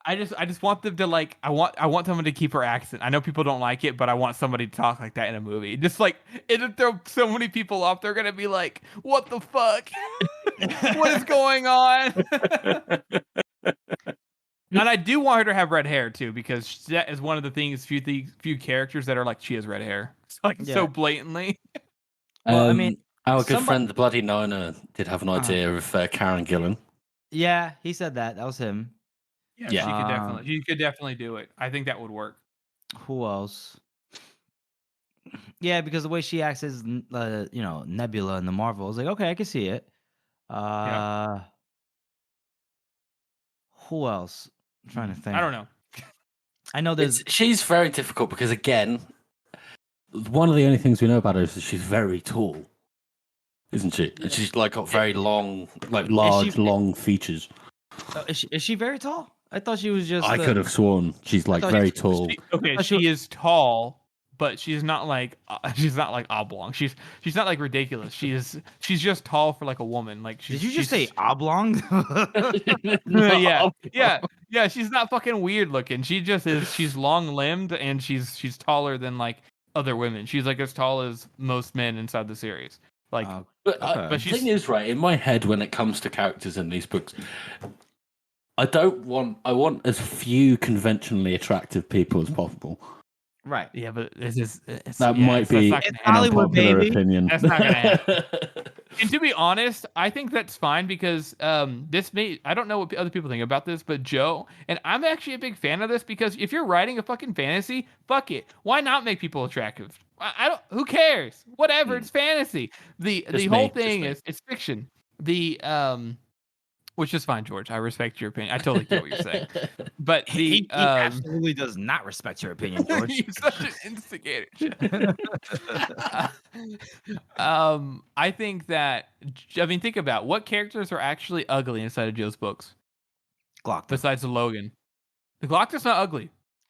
I just want them to like. I want someone to keep her accent. I know people don't like it, but I want somebody to talk like that in a movie. Just like it'll throw so many people off. They're gonna be like, "What the fuck? What is going on?" And I do want her to have red hair too, because that is one of the things, few characters that are like she has red hair, so blatantly. Well, I mean, our good friend the Bloody Niner did have an idea of Karen Gillan. Yeah, he said that. That was him. Yeah, she could definitely do it. I think that would work. Who else? Yeah, because the way she acts as Nebula in the Marvel, I was like, okay, I can see it. Who else? I'm trying to think. I don't know. I know she's very difficult because, again, one of the only things we know about her is that she's very tall, isn't she? And she's like got very long, like large, long features. Is she very tall? I thought she was just. I could have sworn she's like very tall. She is tall, but she's not like oblong. She's not like ridiculous. She's just tall for like a woman. Like did you just say oblong? Yeah. She's not fucking weird looking. She just is. She's long limbed and she's taller than like other women. She's like as tall as most men inside the series. Like, but the thing is, right, in my head when it comes to characters in these books, I want as few conventionally attractive people as possible. Right. Yeah, but that might be an unpopular opinion. That's not gonna happen. And to be honest, I think that's fine because I don't know what other people think about this, but Joe, and I'm actually a big fan of this because if you're writing a fucking fantasy, fuck it. Why not make people attractive? Who cares? Whatever, it's fantasy. The whole thing is it's fiction. Which is fine, George. I respect your opinion. I totally get what you're saying. But he absolutely does not respect your opinion, George. He's such an instigator. I think that, think about what characters are actually ugly inside of Joe's books. Glock. Besides the Logan. The Glock is not ugly.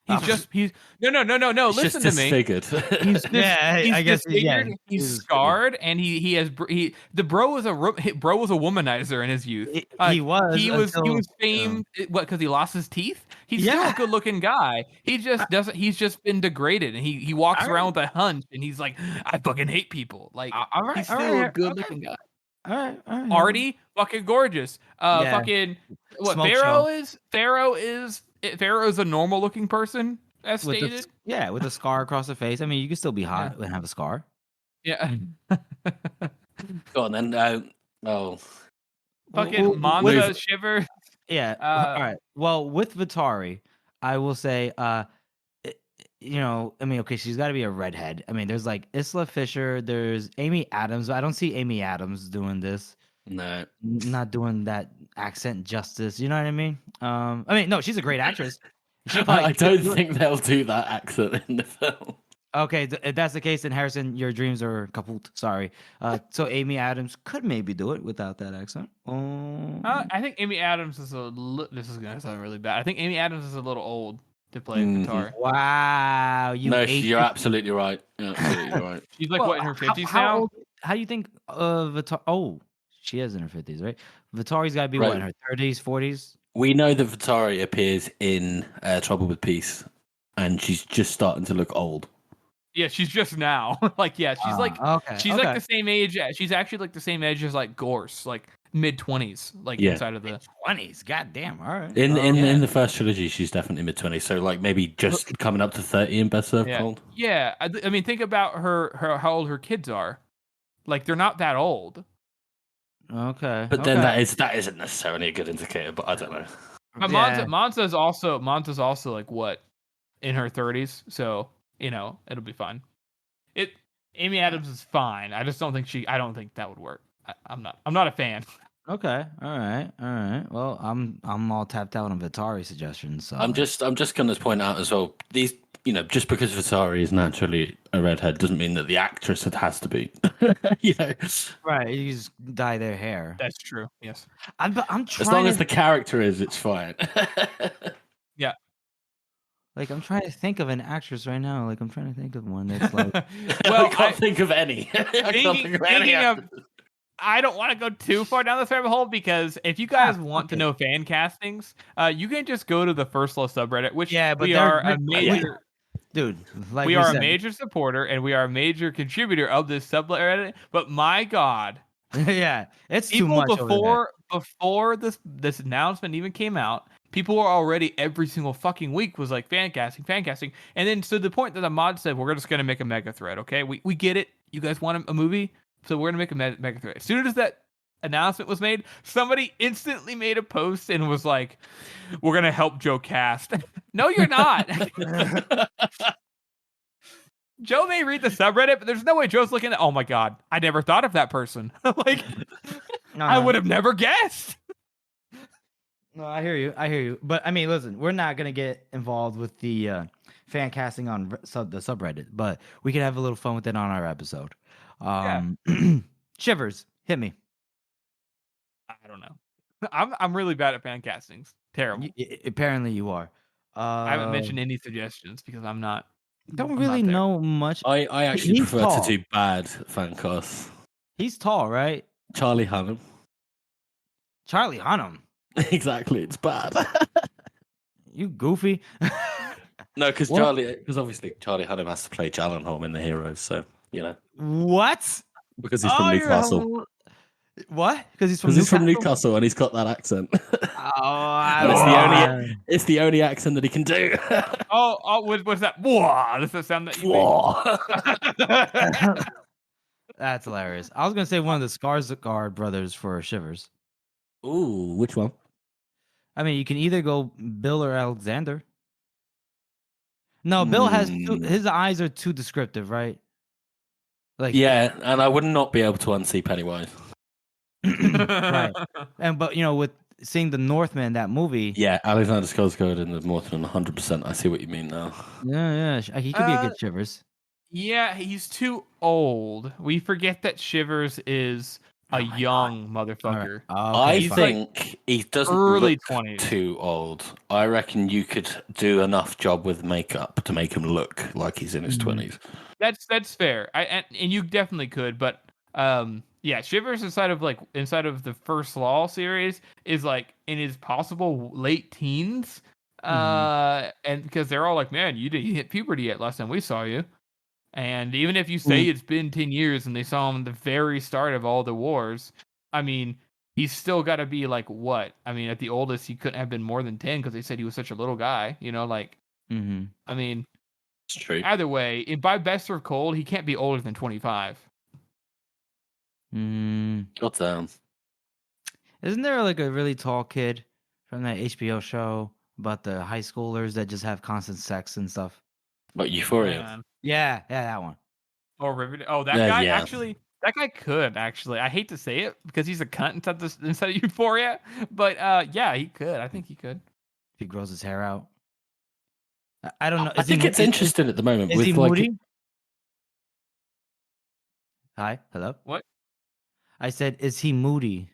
No. Listen to me. He's disfigured. He's scarred, and the bro was a womanizer in his youth. He was famed because he lost his teeth. He's still a good looking guy. He just doesn't. He's just been degraded, and he walks around with a hunch, and he's like, I fucking hate people. Like he's still a good looking guy. All right. Artie, fucking gorgeous. Fucking what? Pharaoh's a normal looking person, as stated. With a scar across the face. I mean, you can still be hot and have a scar. Yeah. Go on then. Fucking Monza Shiver. Yeah. All right. Well, with Vitari, I will say, she's got to be a redhead. I mean, there's like Isla Fisher, there's Amy Adams. I don't see Amy Adams doing this. No, not doing that accent justice. You know what I mean? No, she's a great actress. I don't think they'll do that accent in the film. Okay, if that's the case, then Harrison, your dreams are kaput. Sorry. So Amy Adams could maybe do it without that accent. I think Amy Adams is this is gonna sound really bad. I think Amy Adams is a little old to play guitar. Wow, you're absolutely right. You're absolutely right. She's like in her 50s now. How do you think Vitari? Oh, she is in her 50s, right? Vitari's got to be what, in her 30s, 40s? We know that Vitari appears in Trouble with Peace, and she's just starting to look old. Yeah, she's just now. She's like the same age. She's actually like the same age as like Gorse, like mid-20s, inside of the 20s. God damn, all right. In the first trilogy, she's definitely mid-20s. So like maybe just coming up to 30 in Best Served Cold. Yeah, I mean, think about her how old her kids are. Like they're not that old. Okay. But then that isn't necessarily a good indicator, but I don't know. But Monza's also like what? In her 30s, so it'll be fine. Amy Adams is fine. I just don't think I don't think that would work. I'm not a fan. Okay. All right. Well, I'm all tapped out on Vitari suggestions. So I'm just gonna point out as well, these just because Vitari is naturally a redhead doesn't mean that the actress has to be. Right. You just dye their hair. That's true. Yes. I'm trying. As long as the character is, it's fine. Yeah. Like I'm trying to think of an actress right now. Like I'm trying to think of one that's like. I can't think of any. I don't want to go too far down this rabbit hole because if you guys want to know fan castings, you can just go to the First Love subreddit, which we are a major. Dude, like we are a major supporter and we are a major contributor of this subreddit. But my God, Yeah, it's too People much over there. before this announcement even came out, people were already every single fucking week was like fan casting, and then to the point that the mod said we're just gonna make a mega thread. Okay, we get it. You guys want a movie, so we're gonna make a mega thread. As soon as that announcement was made, somebody instantly made a post and was like, "We're gonna help Joe cast." No, you're not. Joe may read the subreddit, but there's no way Joe's looking at. Oh my god, I never thought of that person. Like, I would have never guessed. No, I hear you. But I mean, listen, we're not gonna get involved with the fan casting on the subreddit, but we can have a little fun with it on our episode. Shivers, hit me. I don't know. I'm really bad at fan castings. Terrible. Apparently, you are. I haven't mentioned any suggestions because I'm not. Don't really know much. I actually He's prefer tall. to do bad fan casts. He's tall, right? Charlie Hunnam. Charlie Hunnam. Exactly, it's bad. You goofy. No, because obviously Charlie Hunnam has to play Gyllenhaal in The Heroes, so you know. What? Because he's from Newcastle. What? Because he's from Newcastle and he's got that accent. Oh, it's the only accent that he can do. What's that? Whoa, that's the sound that you Whoa. That's hilarious. I was gonna say one of the Skarsgård brothers for Shivers. Ooh, which one? I mean, you can either go Bill or Alexander. No, Bill has his eyes are too descriptive, right? Like, yeah, and I would not be able to unsee Pennywise. Right. But you know, with seeing the Northman, that movie. Yeah, Alexander Skarsgård in the Northman, 100%. I see what you mean now. Yeah, he could be a good Shivers. Yeah, he's too old. We forget that Shivers is a young motherfucker. I think he doesn't early look 20s. too old. I reckon you could do enough job with makeup to make him look like he's in his 20s. That's fair. And you definitely could, but yeah, Shivers inside of the First Law series is like in his possible late teens. And because they're all like, man, you didn't hit puberty yet last time we saw you. And even if you say it's been 10 years and they saw him at the very start of all the wars, I mean, he's still got to be like what? I mean, at the oldest, he couldn't have been more than 10 because they said he was such a little guy, you know, like, I mean, it's true. Either way, by best served cold, he can't be older than 25. God damn. Isn't there like a really tall kid from that HBO show about the high schoolers that just have constant sex and stuff? Like Euphoria? Yeah, that one. Or Riverdale. Oh, that guy actually. That guy could actually. I hate to say it because he's a cunt inside of Euphoria, but yeah, he could. I think he could. If he grows his hair out. I don't know. I think it's interesting at the moment. Is he moody? Hi, hello. What? I said, is he moody?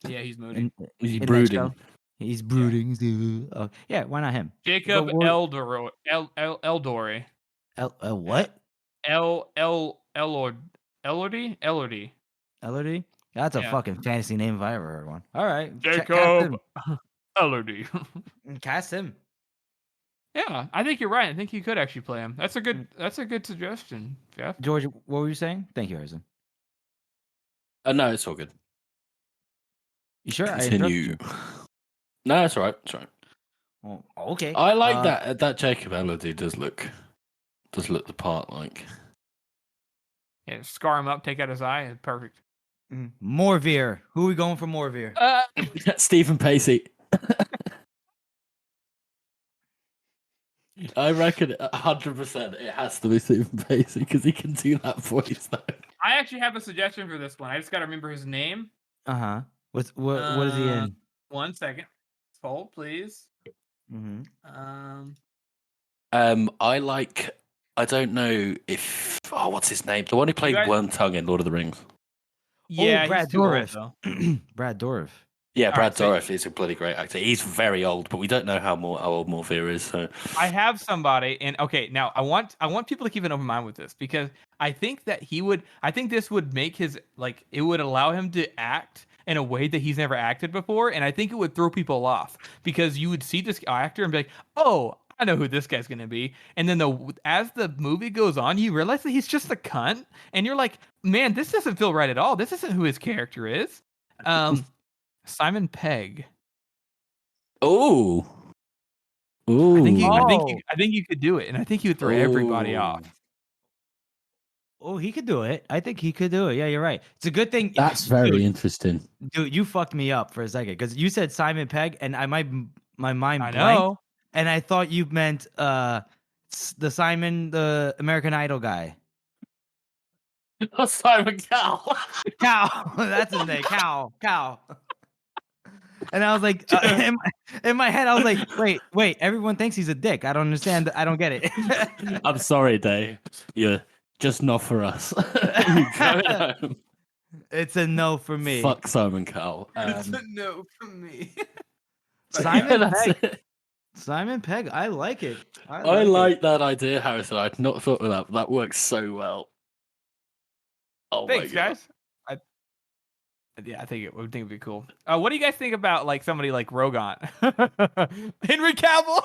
Yeah, he's moody. He's brooding. He's brooding. Yeah, why not him? Jacob Eldory. What? Elordy? That's a fucking fantasy name if I ever heard one. All right. Jacob Elordy. Cast him. Yeah, I think you're right. I think you could actually play him. That's a good suggestion, Jeff. George, what were you saying? Thank you, Harrison. No, it's all good. You sure? Continue. No, it's all right. It's all right. Oh, okay. I like that Jacob Elordy does look the part, like. Yeah, scar him up, take out his eye. Perfect. Morveer. Who are we going for Morveer? Stephen Pacey. I reckon 100% it has to be Stephen Pacey because he can do that voice though. I actually have a suggestion for this one. I just got to remember his name. What is he in? 1 second. Hold, please. I don't know if what's his name? The one who played Wormtongue in Lord of the Rings. Yeah, Brad Dourif. Brad Dourif. Yeah, Brad Dourif is a bloody great actor. He's very old, but we don't know how old Morveer is. So I have somebody, and okay, now I want people to keep an open mind with this because I think that I think this would make it would allow him to act in a way that he's never acted before, and I think it would throw people off because you would see this actor and be like, oh, I know who this guy's gonna be. And then as the movie goes on, you realize that he's just a cunt, and you're like, man, this doesn't feel right at all. This isn't who his character is. Simon Pegg. Oh. I think you, Ooh. I think you could do it, and I think you would throw everybody Ooh. off. Oh, he could do it. I think he could do it. Yeah, you're right. It's a good thing. That's very interesting. Dude, you fucked me up for a second because you said Simon Pegg, and my mind I blanked, know. and I thought you meant the American Idol guy. Simon Cowell. Cow. That's his name. Cow. And I was like, in my head, I was like, wait. Everyone thinks he's a dick. I don't understand. I don't get it. I'm sorry, Dave. You're just not for us. You're going home. It's a no for me. Fuck Simon Cowell. It's a no from me. Simon Pegg. Simon Pegg. I like it. I like that idea, Harrison. I'd not thought of that. But that works so well. Oh, Thanks, my God. guys. I think it'd be cool. What do you guys think about like somebody like Rogan? Henry Cavill?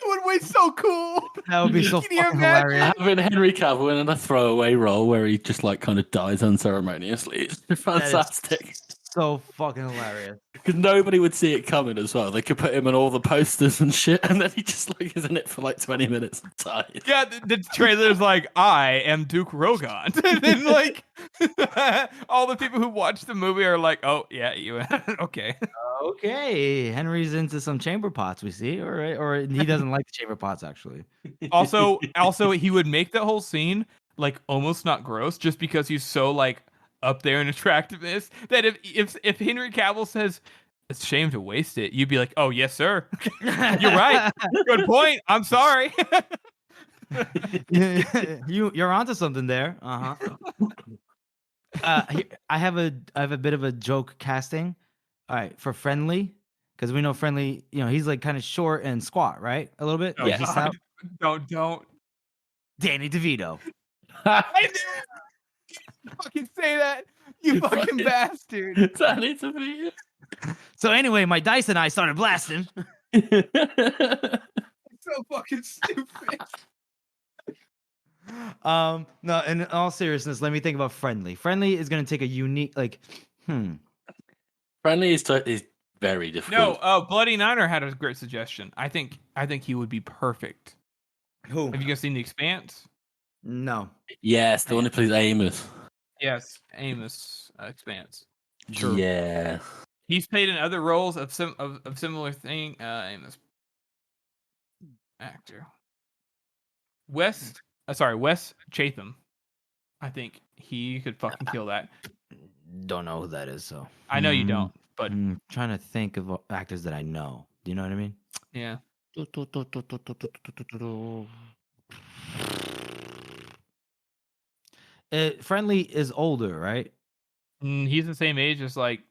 It would be so cool. That would be so Can you fucking imagine? hilarious. Having Henry Cavill in a throwaway role where he just like kind of dies unceremoniously. It's fantastic. So fucking hilarious. Because nobody would see it coming as well. They could put him on all the posters and shit, and then he just like is in it for like 20 minutes and dies. Yeah, the trailer's like, I am Duke Rogan. And then like all the people who watch the movie are like, oh yeah, you okay. Okay, Henry's into some chamber pots. We see, all right, or he doesn't like the chamber pots actually. Also, he would make that whole scene like almost not gross just because he's so like up there in attractiveness that if Henry Cavill says it's a shame to waste it, you'd be like, oh yes sir, you're right, good point, I'm sorry. You're onto something there. I have a bit of a joke casting. All right, for Friendly, because we know Friendly, he's like kind of short and squat, right? A little bit. Oh, Yeah. don't Danny DeVito. I knew it. Fucking say that, you fucking bastard. Danny DeVito. So anyway, my dice and I started blasting. So fucking stupid. No, in all seriousness, let me think about Friendly. Friendly is gonna take a unique Friendly is very difficult. No, Bloody Niner had a great suggestion. I think he would be perfect. Who? Have you guys seen The Expanse? No. Yes, the one who plays Amos. Yes, Amos Expanse. True. Yeah. He's played in other roles of similar thing. Amos actor. Wes Chatham. I think he could fucking kill that. Don't know who that is, so I know you don't, but I'm trying to think of actors that I know. Do you know what I mean? yeah. Friendly is older, right? He's the same age as like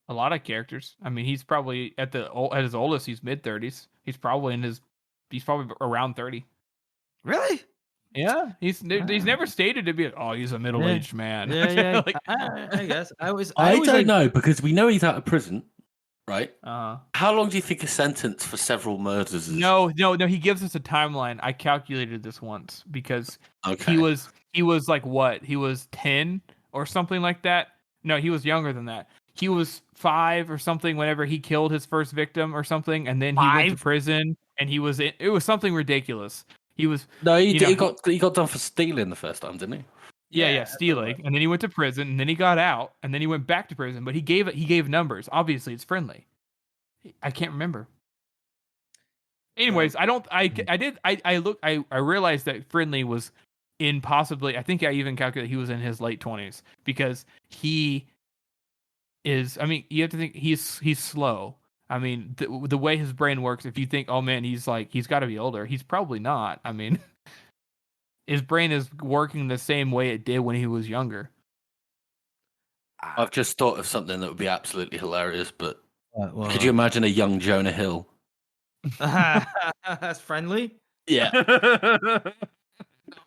a lot of characters. I mean, he's probably at his oldest. He's mid-30s. He's probably around 30. Really? Yeah, he's never stated to be like, oh, he's a middle-aged man. Yeah. Like, I guess I don't know because we know he's out of prison, right? How long do you think a sentence for several murders is? No. He gives us a timeline. I calculated this once because Okay. he was like what? He was 10 or something like that. No, he was younger than that. He was 5 or something whenever he killed his first victim or something, and then he went to prison. And it was something ridiculous. He was he got done for stealing the first time, didn't he? Yeah, stealing, and then he went to prison, and then he got out, and then he went back to prison. But he gave numbers. Obviously, it's Friendly. I can't remember. Anyways, I realized that Friendly was in possibly. I think I even calculated he was in his late 20s because he is. I mean, you have to think he's slow. I mean, the way his brain works, if you think, oh man, he's got to be older, he's probably not. I mean, his brain is working the same way it did when he was younger. I've just thought of something that would be absolutely hilarious, but could you you imagine a young Jonah Hill? That's Friendly? Yeah. No,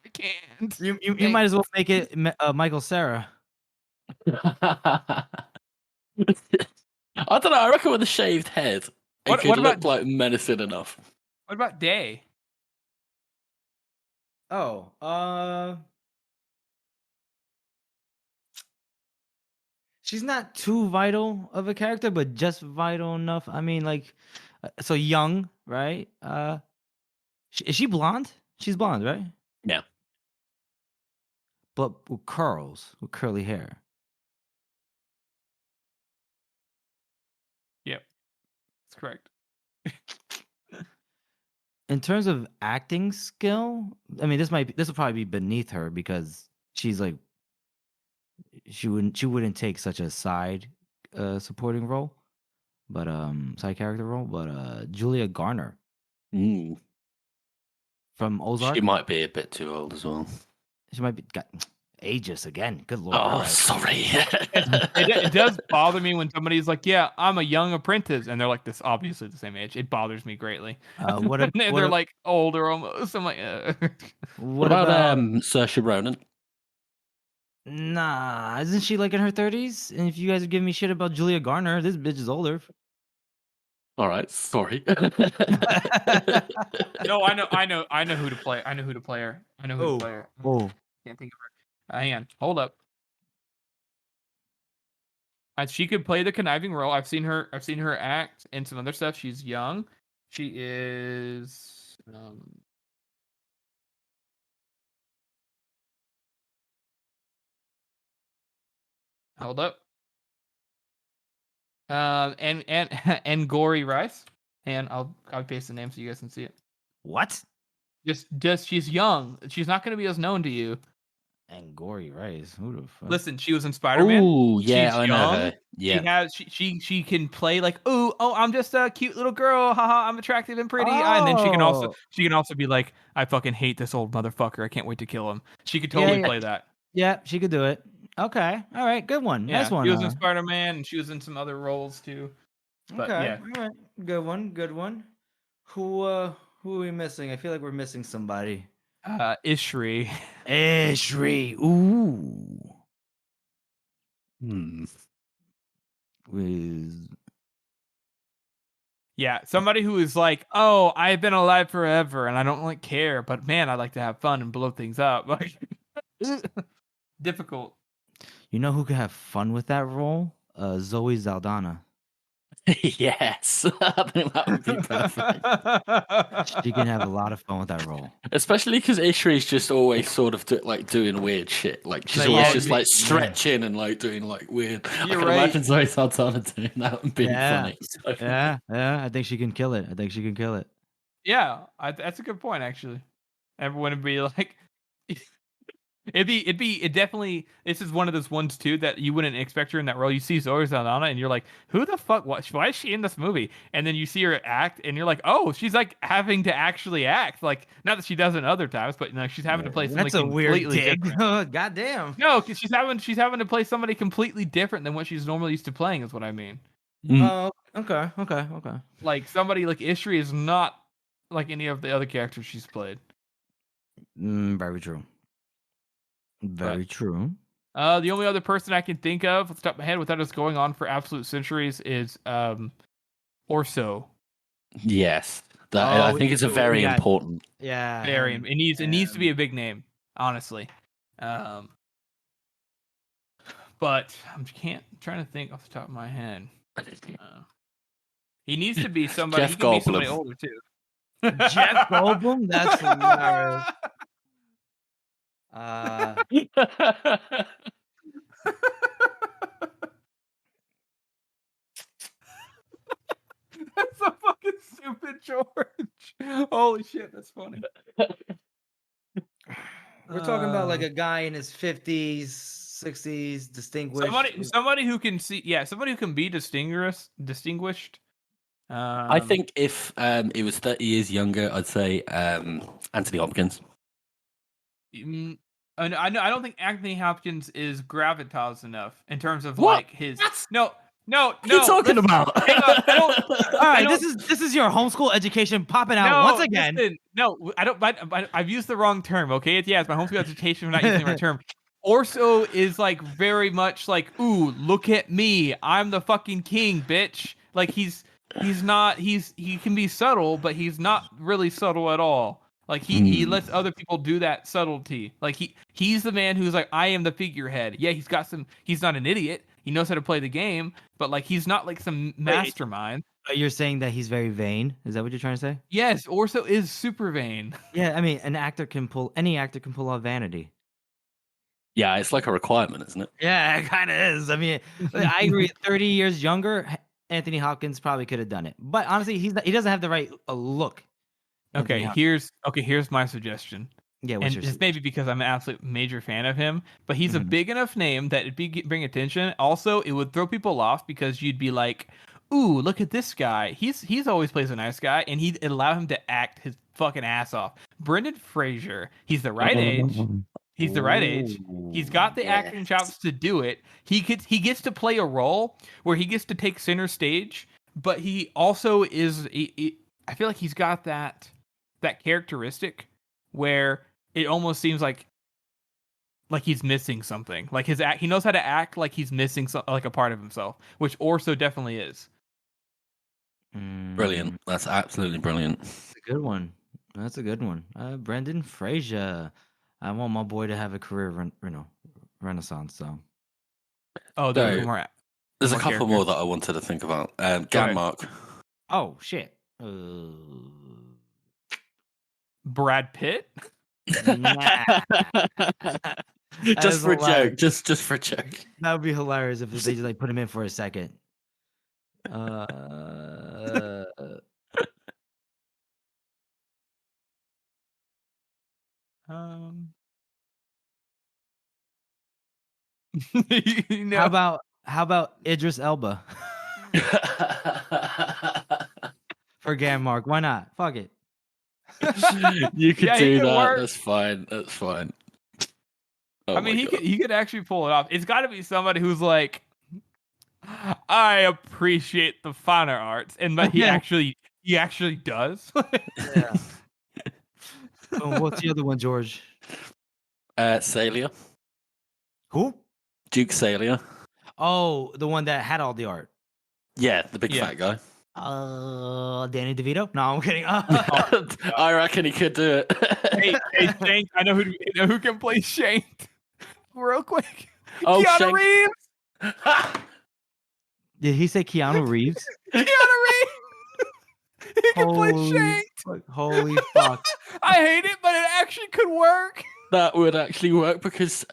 I can't. You might as well make it Michael Cera. I don't know. I reckon with a shaved head, it could look like menacing enough. What about Day? Oh, she's not too vital of a character, but just vital enough. I mean, like, so young, right? Is she blonde? She's blonde, right? Yeah. But with curls, with curly hair. Yep, that's correct. In terms of acting skill, I mean, this will probably be beneath her because she's like, she wouldn't take such a side supporting role, but side character role. But Julia Garner Mm. from Ozark, She might be a bit too old as well. she might be ageist again. Good lord. Oh, All right. sorry. It does bother me when somebody's like, "Yeah, I'm a young apprentice," and they're like this obviously the same age. It bothers me greatly. What if They're like older almost. I'm like, What about Saoirse Ronan? Nah, isn't she like in her 30s? And if you guys are giving me shit about Julia Garner, this bitch is older. All right, sorry. no, I know who to play. I know who to play her. Oh, Can't think of her. Hang on, hold up. She could play the conniving role. I've seen her act in some other stuff. She's young. She is. Hold up. And Gory Rice, and I'll paste the name so you guys can see it. what? Just she's young. She's not going to be as known to you. And Gory Rice, who the fuck? Listen, she was in Spider-Man. Oh yeah, She's I know young. her. Yeah, She can play like, oh, I'm just a cute little girl. Haha, I'm attractive and pretty. And then she can also be like, I fucking hate this old motherfucker. I can't wait to kill him. She could totally play that. Yeah, she could do it. Okay, all right, good one. Yeah, Nice one. She was in Spider-Man, and she was in some other roles too. But, okay, yeah. all right, good one. Who are we missing? I feel like we're missing somebody. Ishri. Ishri. Ooh. Yeah, somebody who is like, oh, I've been alive forever, and I don't like care, but man, I like to have fun and blow things up. Like, difficult. You know who could have fun with that role? Zoe Saldana. Yes, I think that would be perfect. She can have a lot of fun with that role. Especially because Ishri's just always sort of doing weird shit. Like she's always just like stretching and like doing like weird. I can imagine Zoe Saldana doing that and being funny. So. Yeah. I think she can kill it. Yeah, that's a good point actually. Everyone would be like, It definitely. This is one of those ones too that you wouldn't expect her in that role. You see Zoe Saldana and you're like, who the fuck? Why is she in this movie? And then you see her act and you're like, oh, she's like having to actually act. Like, not that she does in other times, but she's having to play something That's a weird dig. different. God damn. No, because she's having to play somebody completely different than what she's normally used to playing. Is what I mean. Oh, okay. Like somebody like Ishri is not like any of the other characters she's played. Very true. Very true. The only other person I can think of off the top of my head without us going on for absolute centuries is Orso. Yes, I think it's a very important. Yeah, very. It needs to be a big name, honestly. But I'm trying to think off the top of my head. He needs to be somebody. Jeff he can Goldblum. Be somebody older too. Jeff Goldblum. That's hilarious. That's so fucking stupid, George. Holy shit, that's funny. We're talking about like a guy in his 50s, 60s, distinguished. Somebody who can see, somebody who can be distinguished. I think if it was 30 years younger, I'd say Anthony Hopkins. I don't think Anthony Hopkins is gravitas enough in terms of what? Like his. No. What are you talking about? Hang on, all right, this is your homeschool education popping out once again. Listen, no, I don't. I've used the wrong term. Okay, it's my homeschool education. I'm not using the right term. Orso is like very much like, ooh, look at me, I'm the fucking king, bitch. Like he's he's not. He can be subtle, but he's not really subtle at all. Like he lets other people do that subtlety. Like he's the man who's like, I am the figurehead. Yeah, he's not an idiot. He knows how to play the game, but like he's not like some mastermind. You're saying that he's very vain? Is that what you're trying to say? Yes, Orso is super vain. Yeah, I mean, any actor can pull off vanity. Yeah, it's like a requirement, isn't it? Yeah, it kind of is. I mean, I agree. 30 years younger, Anthony Hopkins probably could have done it. But honestly, he doesn't have the right look. Okay, here's my suggestion. Yeah, and it's maybe because I'm an absolute major fan of him, but he's a big enough name that it'd bring attention. Also, it would throw people off because you'd be like, "Ooh, look at this guy. He's always plays a nice guy," and he'd allow him to act his fucking ass off. Brendan Fraser, he's the right age. He's the right age. He's got the acting chops to do it. He gets to play a role where he gets to take center stage, but he also is. I feel like he's got that characteristic where it almost seems like he's missing something. Like he knows how to act like he's missing like a part of himself, which Orso definitely is. Brilliant. That's absolutely brilliant. That's a good one. That's a good one. Brendan Fraser. I want my boy to have a career, renaissance. So. Oh, there's more. There's a couple more that I wanted to think about. Ganmark. Oh shit. Brad Pitt. Nah. Just for a joke. Just for a joke. That would be hilarious if they just like put him in for a second. How about Idris Elba for Ganmark? Why not? Fuck it. You could do that. Work. That's fine. That's fine. I mean, he could actually pull it off. It's got to be somebody who's like, I appreciate the finer arts, and that he actually does. Yeah. What's the other one, George? Salia. Who? Duke Salia. Oh, the one that had all the art. Yeah, the big fat guy. Danny DeVito? No, I'm kidding. I reckon he could do it. hey, Shank, I know who can play Shank. Real quick. Oh, Keanu Reeves. Did he say Keanu Reeves? Keanu Reeves. He can play Shank. Holy fuck. I hate it, but it actually could work. That would actually work because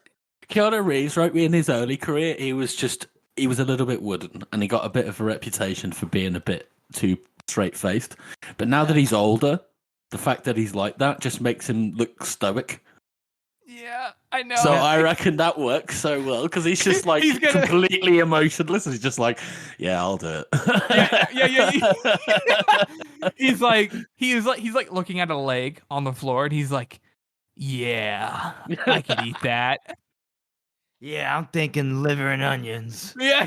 Keanu Reeves, right, in his early career, he was a little bit wooden, and he got a bit of a reputation for being a bit too straight-faced. But now that he's older, the fact that he's like that just makes him look stoic. Yeah, I know. So I reckon that works so well because he's just like completely emotionless. He's just like, yeah, I'll do it. Yeah. He's like looking at a leg on the floor, and he's like, yeah, I could eat that. Yeah, I'm thinking liver and onions. Yeah.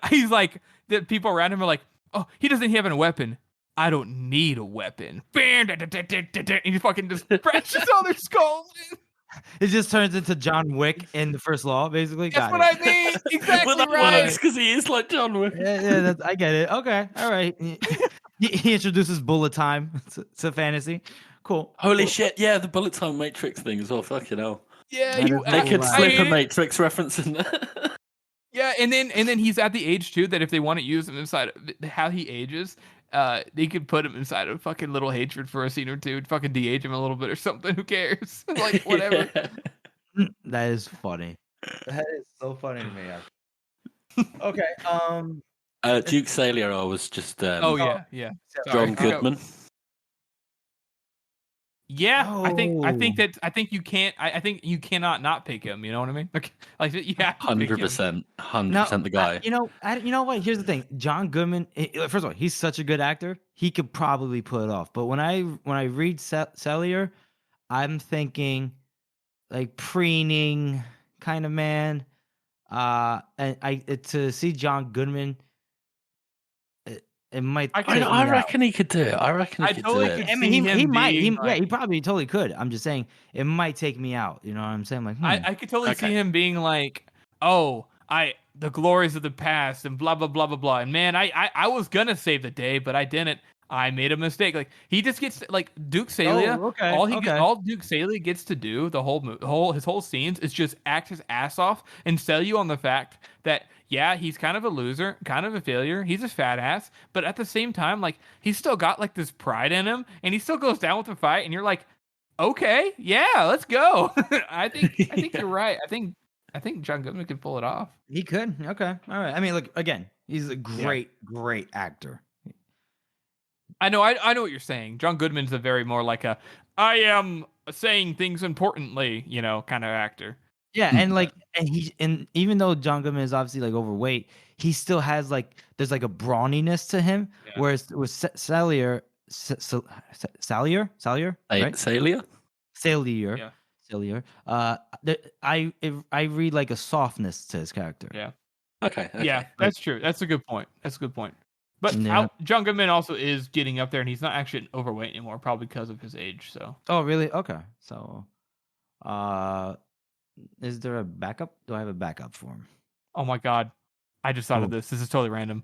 He's like, the people around him are like, oh, he doesn't have a weapon. I don't need a weapon. And he fucking just crashes all their skulls. It just turns into John Wick in The First Law, basically. That's what I mean. Exactly well, that right. because he is like John Wick. Yeah, I get it. Okay, all right. He introduces bullet time to fantasy. Cool. Holy shit! Yeah, the bullet time Matrix thing as well. Fucking hell. Yeah, they could slip a Matrix reference in there. Yeah, and then he's at the age too that if they want to use him inside of how he ages, they could put him inside of fucking little hatred for a scene or two, fucking de-age him a little bit or something. Who cares? Like whatever. Yeah. That is funny. That is so funny to me. Okay. Duke Salia, I was just. Yeah. John Goodman. Yeah, oh. I think you can't. I think you cannot not pick him. You know what I mean? Like yeah, 100%, 100% the guy. You know what? Here's the thing. John Goodman. First of all, he's such a good actor. He could probably pull it off. But when I read Salia, I'm thinking like preening kind of man. And to see John Goodman. It might. I reckon he could do it. I reckon he could do it. I mean, he might. He probably totally could. I'm just saying it might take me out. You know what I'm saying? Like, I could totally see him being like, "Oh, I the glories of the past and blah blah blah blah blah. And man, I was gonna save the day, but I didn't. I made a mistake. Like he just gets like Duke Salia. Oh, okay, All Duke Salia gets to do his whole scenes is just act his ass off and sell you on the fact that yeah, he's kind of a loser, kind of a failure. He's a fat ass, but at the same time, like he's still got like this pride in him, and he still goes down with the fight. And you're like, okay, yeah, let's go. I think you're right. I think John Goodman could pull it off. He could. Okay. All right. I mean, look, again, he's a great actor. I know what you're saying. John Goodman's a very more like a I am saying things importantly, kind of actor. Yeah, and even though John Goodman is obviously like overweight, he still has like there's like a brawniness to him. Yeah. Whereas with Salier, right? Salier. Yeah. Salier. I read like a softness to his character. Yeah. Okay. Yeah, that's true. That's a good point. But John Goodman also is getting up there, and he's not actually overweight anymore, probably because of his age. So. Oh, really? Okay. So, is there a backup? Do I have a backup for him? Oh my God! I just thought of this. This is totally random.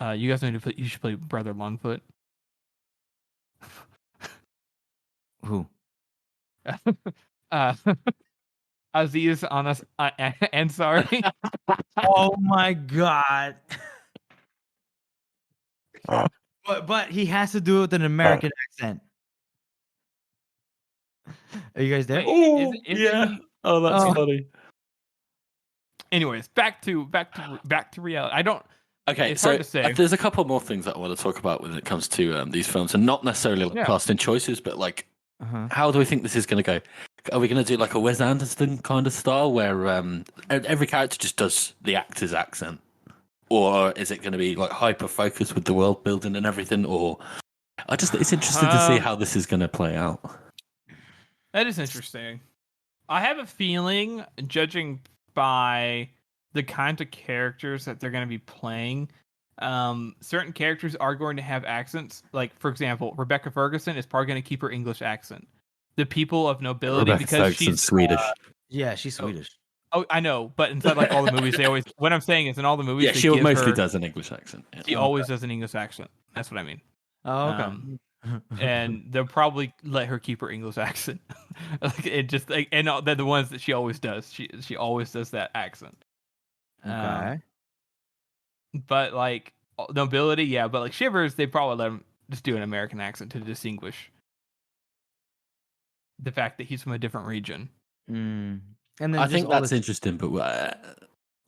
You guys need to you should play Brother Longfoot. Who? Aziz Ansari. Oh my God. But he has to do it with an American accent. Are you guys there? Yeah. Oh, that's funny. Anyways, back to reality. I don't. Okay, it's so hard to say. There's a couple more things that I want to talk about when it comes to these films, and not necessarily like casting choices, but like how do we think this is going to go? Are we going to do like a Wes Anderson kind of style where every character just does the actor's accent? Or is it going to be like hyper focused with the world building and everything? Or it's interesting to see how this is going to play out. That is interesting. I have a feeling, judging by the kinds of characters that they're going to be playing, certain characters are going to have accents. Like, for example, Rebecca Ferguson is probably going to keep her English accent. The people of nobility, Rebecca because Ferguson's she's Swedish. Yeah, she's Swedish. Oh, I know, but inside like all the movies, they always. What I'm saying is, in all the movies, she mostly does an English accent. Yeah. She always does an English accent. That's what I mean. Oh, okay. And they'll probably let her keep her English accent. Like it just like, and they're the ones that she always does. She always does that accent. Okay. But like nobility, yeah. But like Shivers, they probably let him just do an American accent to distinguish the fact that he's from a different region. And then I think that's interesting, but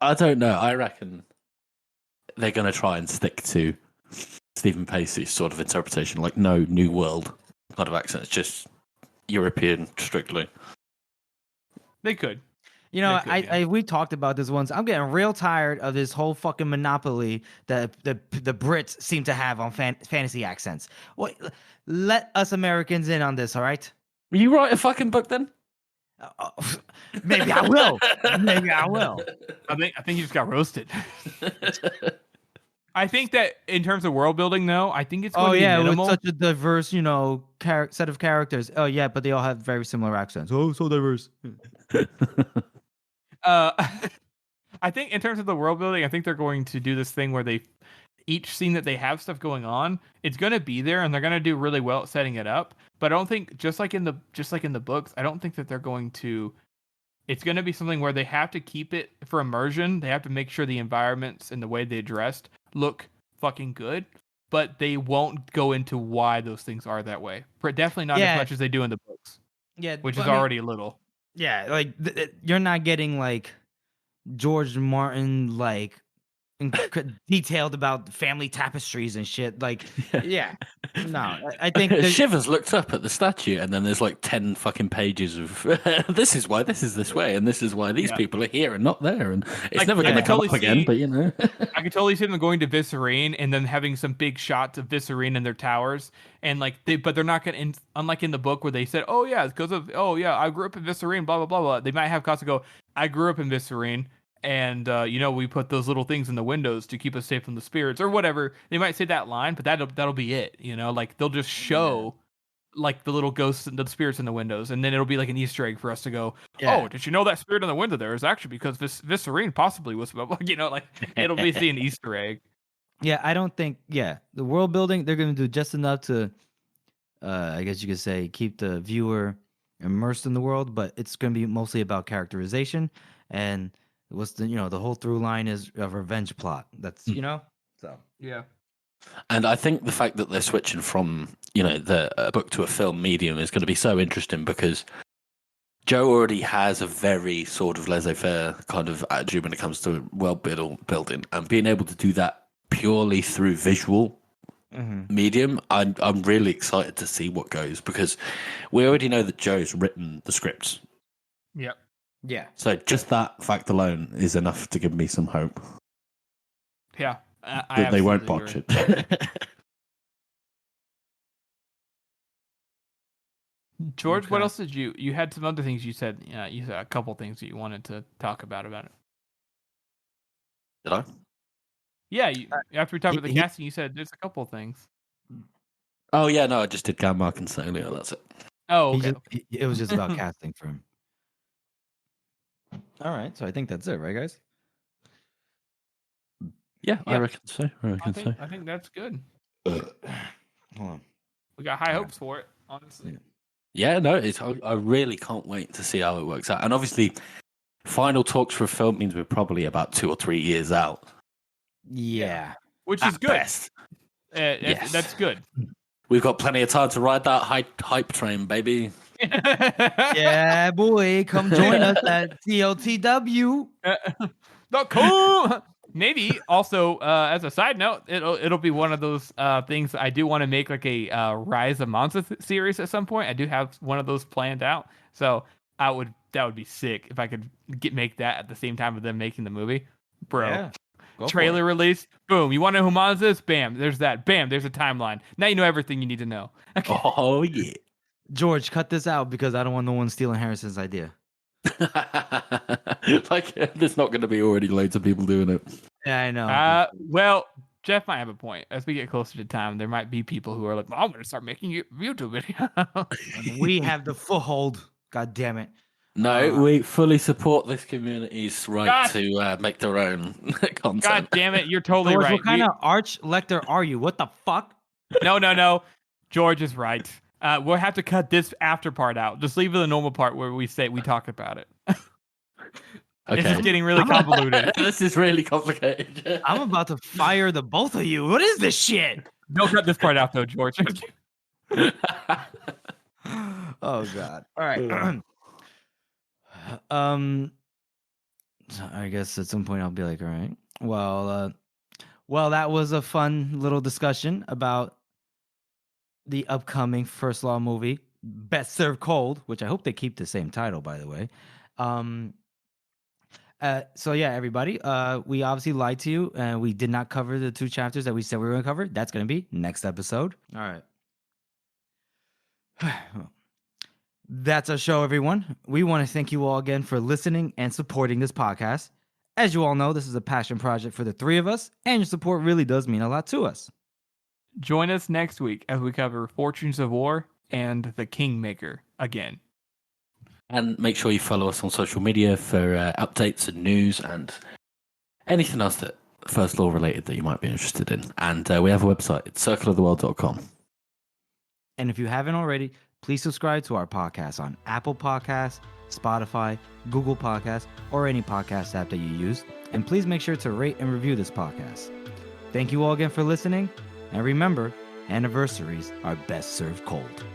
I don't know. I reckon they're going to try and stick to Stephen Pacey's sort of interpretation, like no New World kind of accent. It's just European strictly. They could. We talked about this once. I'm getting real tired of this whole fucking monopoly that the Brits seem to have on fantasy accents. Let us Americans in on this, all right? Will you write a fucking book then? Maybe I will. I think he just got roasted. I think that in terms of world building, though, I think it's going to be minimal. With such a diverse, set of characters. Oh yeah, but they all have very similar accents. Oh, so diverse. I think in terms of the world building, I think they're going to do this thing where each scene that they have stuff going on, it's going to be there, and they're going to do really well at setting it up. But I don't think, just like in the books, I don't think that they're going to. It's going to be something where they have to keep it for immersion. They have to make sure the environments and the way they dressed look fucking good, but they won't go into why those things are that way. Definitely not as much as they do in the books. Yeah, which is already a little. Yeah, like you're not getting like George Martin like detailed about family tapestries and shit. Like, yeah, no, I think Shivers looked up at the statue, and then there's like 10 fucking pages of this is why this is this way, and this is why these people are here and not there, and it's never going to come up again. But I can totally see them going to Visserine and then having some big shots of Visserine and their towers, and like but they're not going to. Unlike in the book where they said, "Oh yeah, it's because of I grew up in Visserine," blah blah blah blah. They might have Costa go, "I grew up in Visserine." And we put those little things in the windows to keep us safe from the spirits or whatever. They might say that line, but that'll be it. Like they'll just show like the little ghosts and the spirits in the windows, and then it'll be like an Easter egg for us to go, Yeah. oh, did you know that spirit in the window there is actually because Viscerine possibly was, like it'll be an Easter egg. Yeah, I don't think. Yeah, the world building they're going to do just enough to, I guess you could say, keep the viewer immersed in the world. But it's going to be mostly about characterization and what's the the whole through line is a revenge plot. That's so Yeah. And I think the fact that they're switching from, the book to a film medium is going to be so interesting because Joe already has a very sort of laissez-faire kind of attitude when it comes to world building, and being able to do that purely through visual medium, I'm really excited to see what goes because we already know that Joe's written the scripts. Yep. yeah. So just that fact alone is enough to give me some hope Yeah. that they won't botch it. George, what else did you had some other things you said? You said a couple things that you wanted to talk about it. Did I? Yeah, after we talked about the casting, you said there's a couple of things. Oh yeah, no, I just did Gam Mark and Sailor. That's it. Oh, okay. It was just about casting for him. All right, so I think that's it, right, guys? Yeah, I reckon so. I think that's good. Hold on. We got high hopes for it, honestly. Yeah, no, I really can't wait to see how it works out. And obviously, final talks for a film means we're probably about 2 or 3 years out. Yeah. Which is good. Best. Yes. That's good. We've got plenty of time to ride that hype train, baby. Yeah, boy, come join us at CLTW. Cool. Maybe also as a side note, it'll be one of those things I do want to make like a Rise of Monsters series at some point. I do have one of those planned out, so that would be sick if I could make that at the same time of them making the movie, bro. Yeah. Trailer release, boom. You want to know who Monsters is? Bam, there's that. Bam, there's a timeline. Now you know everything you need to know. Okay. Oh yeah. George, cut this out because I don't want no one stealing Harrison's idea. Like, there's not going to be already loads of people doing it. Yeah, I know. Well, Jeff might have a point. As we get closer to time, there might be people who are like, I'm going to start making a YouTube video. We have the foothold. God damn it. No, we fully support this community's right to make their own content. God damn it, you're totally George, right. What kind of arch lector are you? What the fuck? No. George is right. We'll have to cut this after part out. Just leave the normal part where we talk about it. Okay. This is getting really convoluted. This is really complicated. I'm about to fire the both of you. What is this shit? Don't cut this part out though, George. Oh God. All right. So I guess at some point I'll be like, all right. Well, that was a fun little discussion about the upcoming First Law movie, Best Served Cold, which I hope they keep the same title, by the way. So yeah, everybody, we obviously lied to you, and we did not cover the 2 chapters that we said we were going to cover. That's going to be next episode. All right. That's our show, everyone. We want to thank you all again for listening and supporting this podcast. As you all know, this is a passion project for the 3 of us, and your support really does mean a lot to us. Join us next week as we cover Fortunes of War and The Kingmaker again. And make sure you follow us on social media for updates and news and anything else that First Law related that you might be interested in. And we have a website. It's circleoftheworld.com. And if you haven't already, please subscribe to our podcast on Apple Podcasts, Spotify, Google Podcasts, or any podcast app that you use. And please make sure to rate and review this podcast. Thank you all again for listening. And remember, anniversaries are best served cold.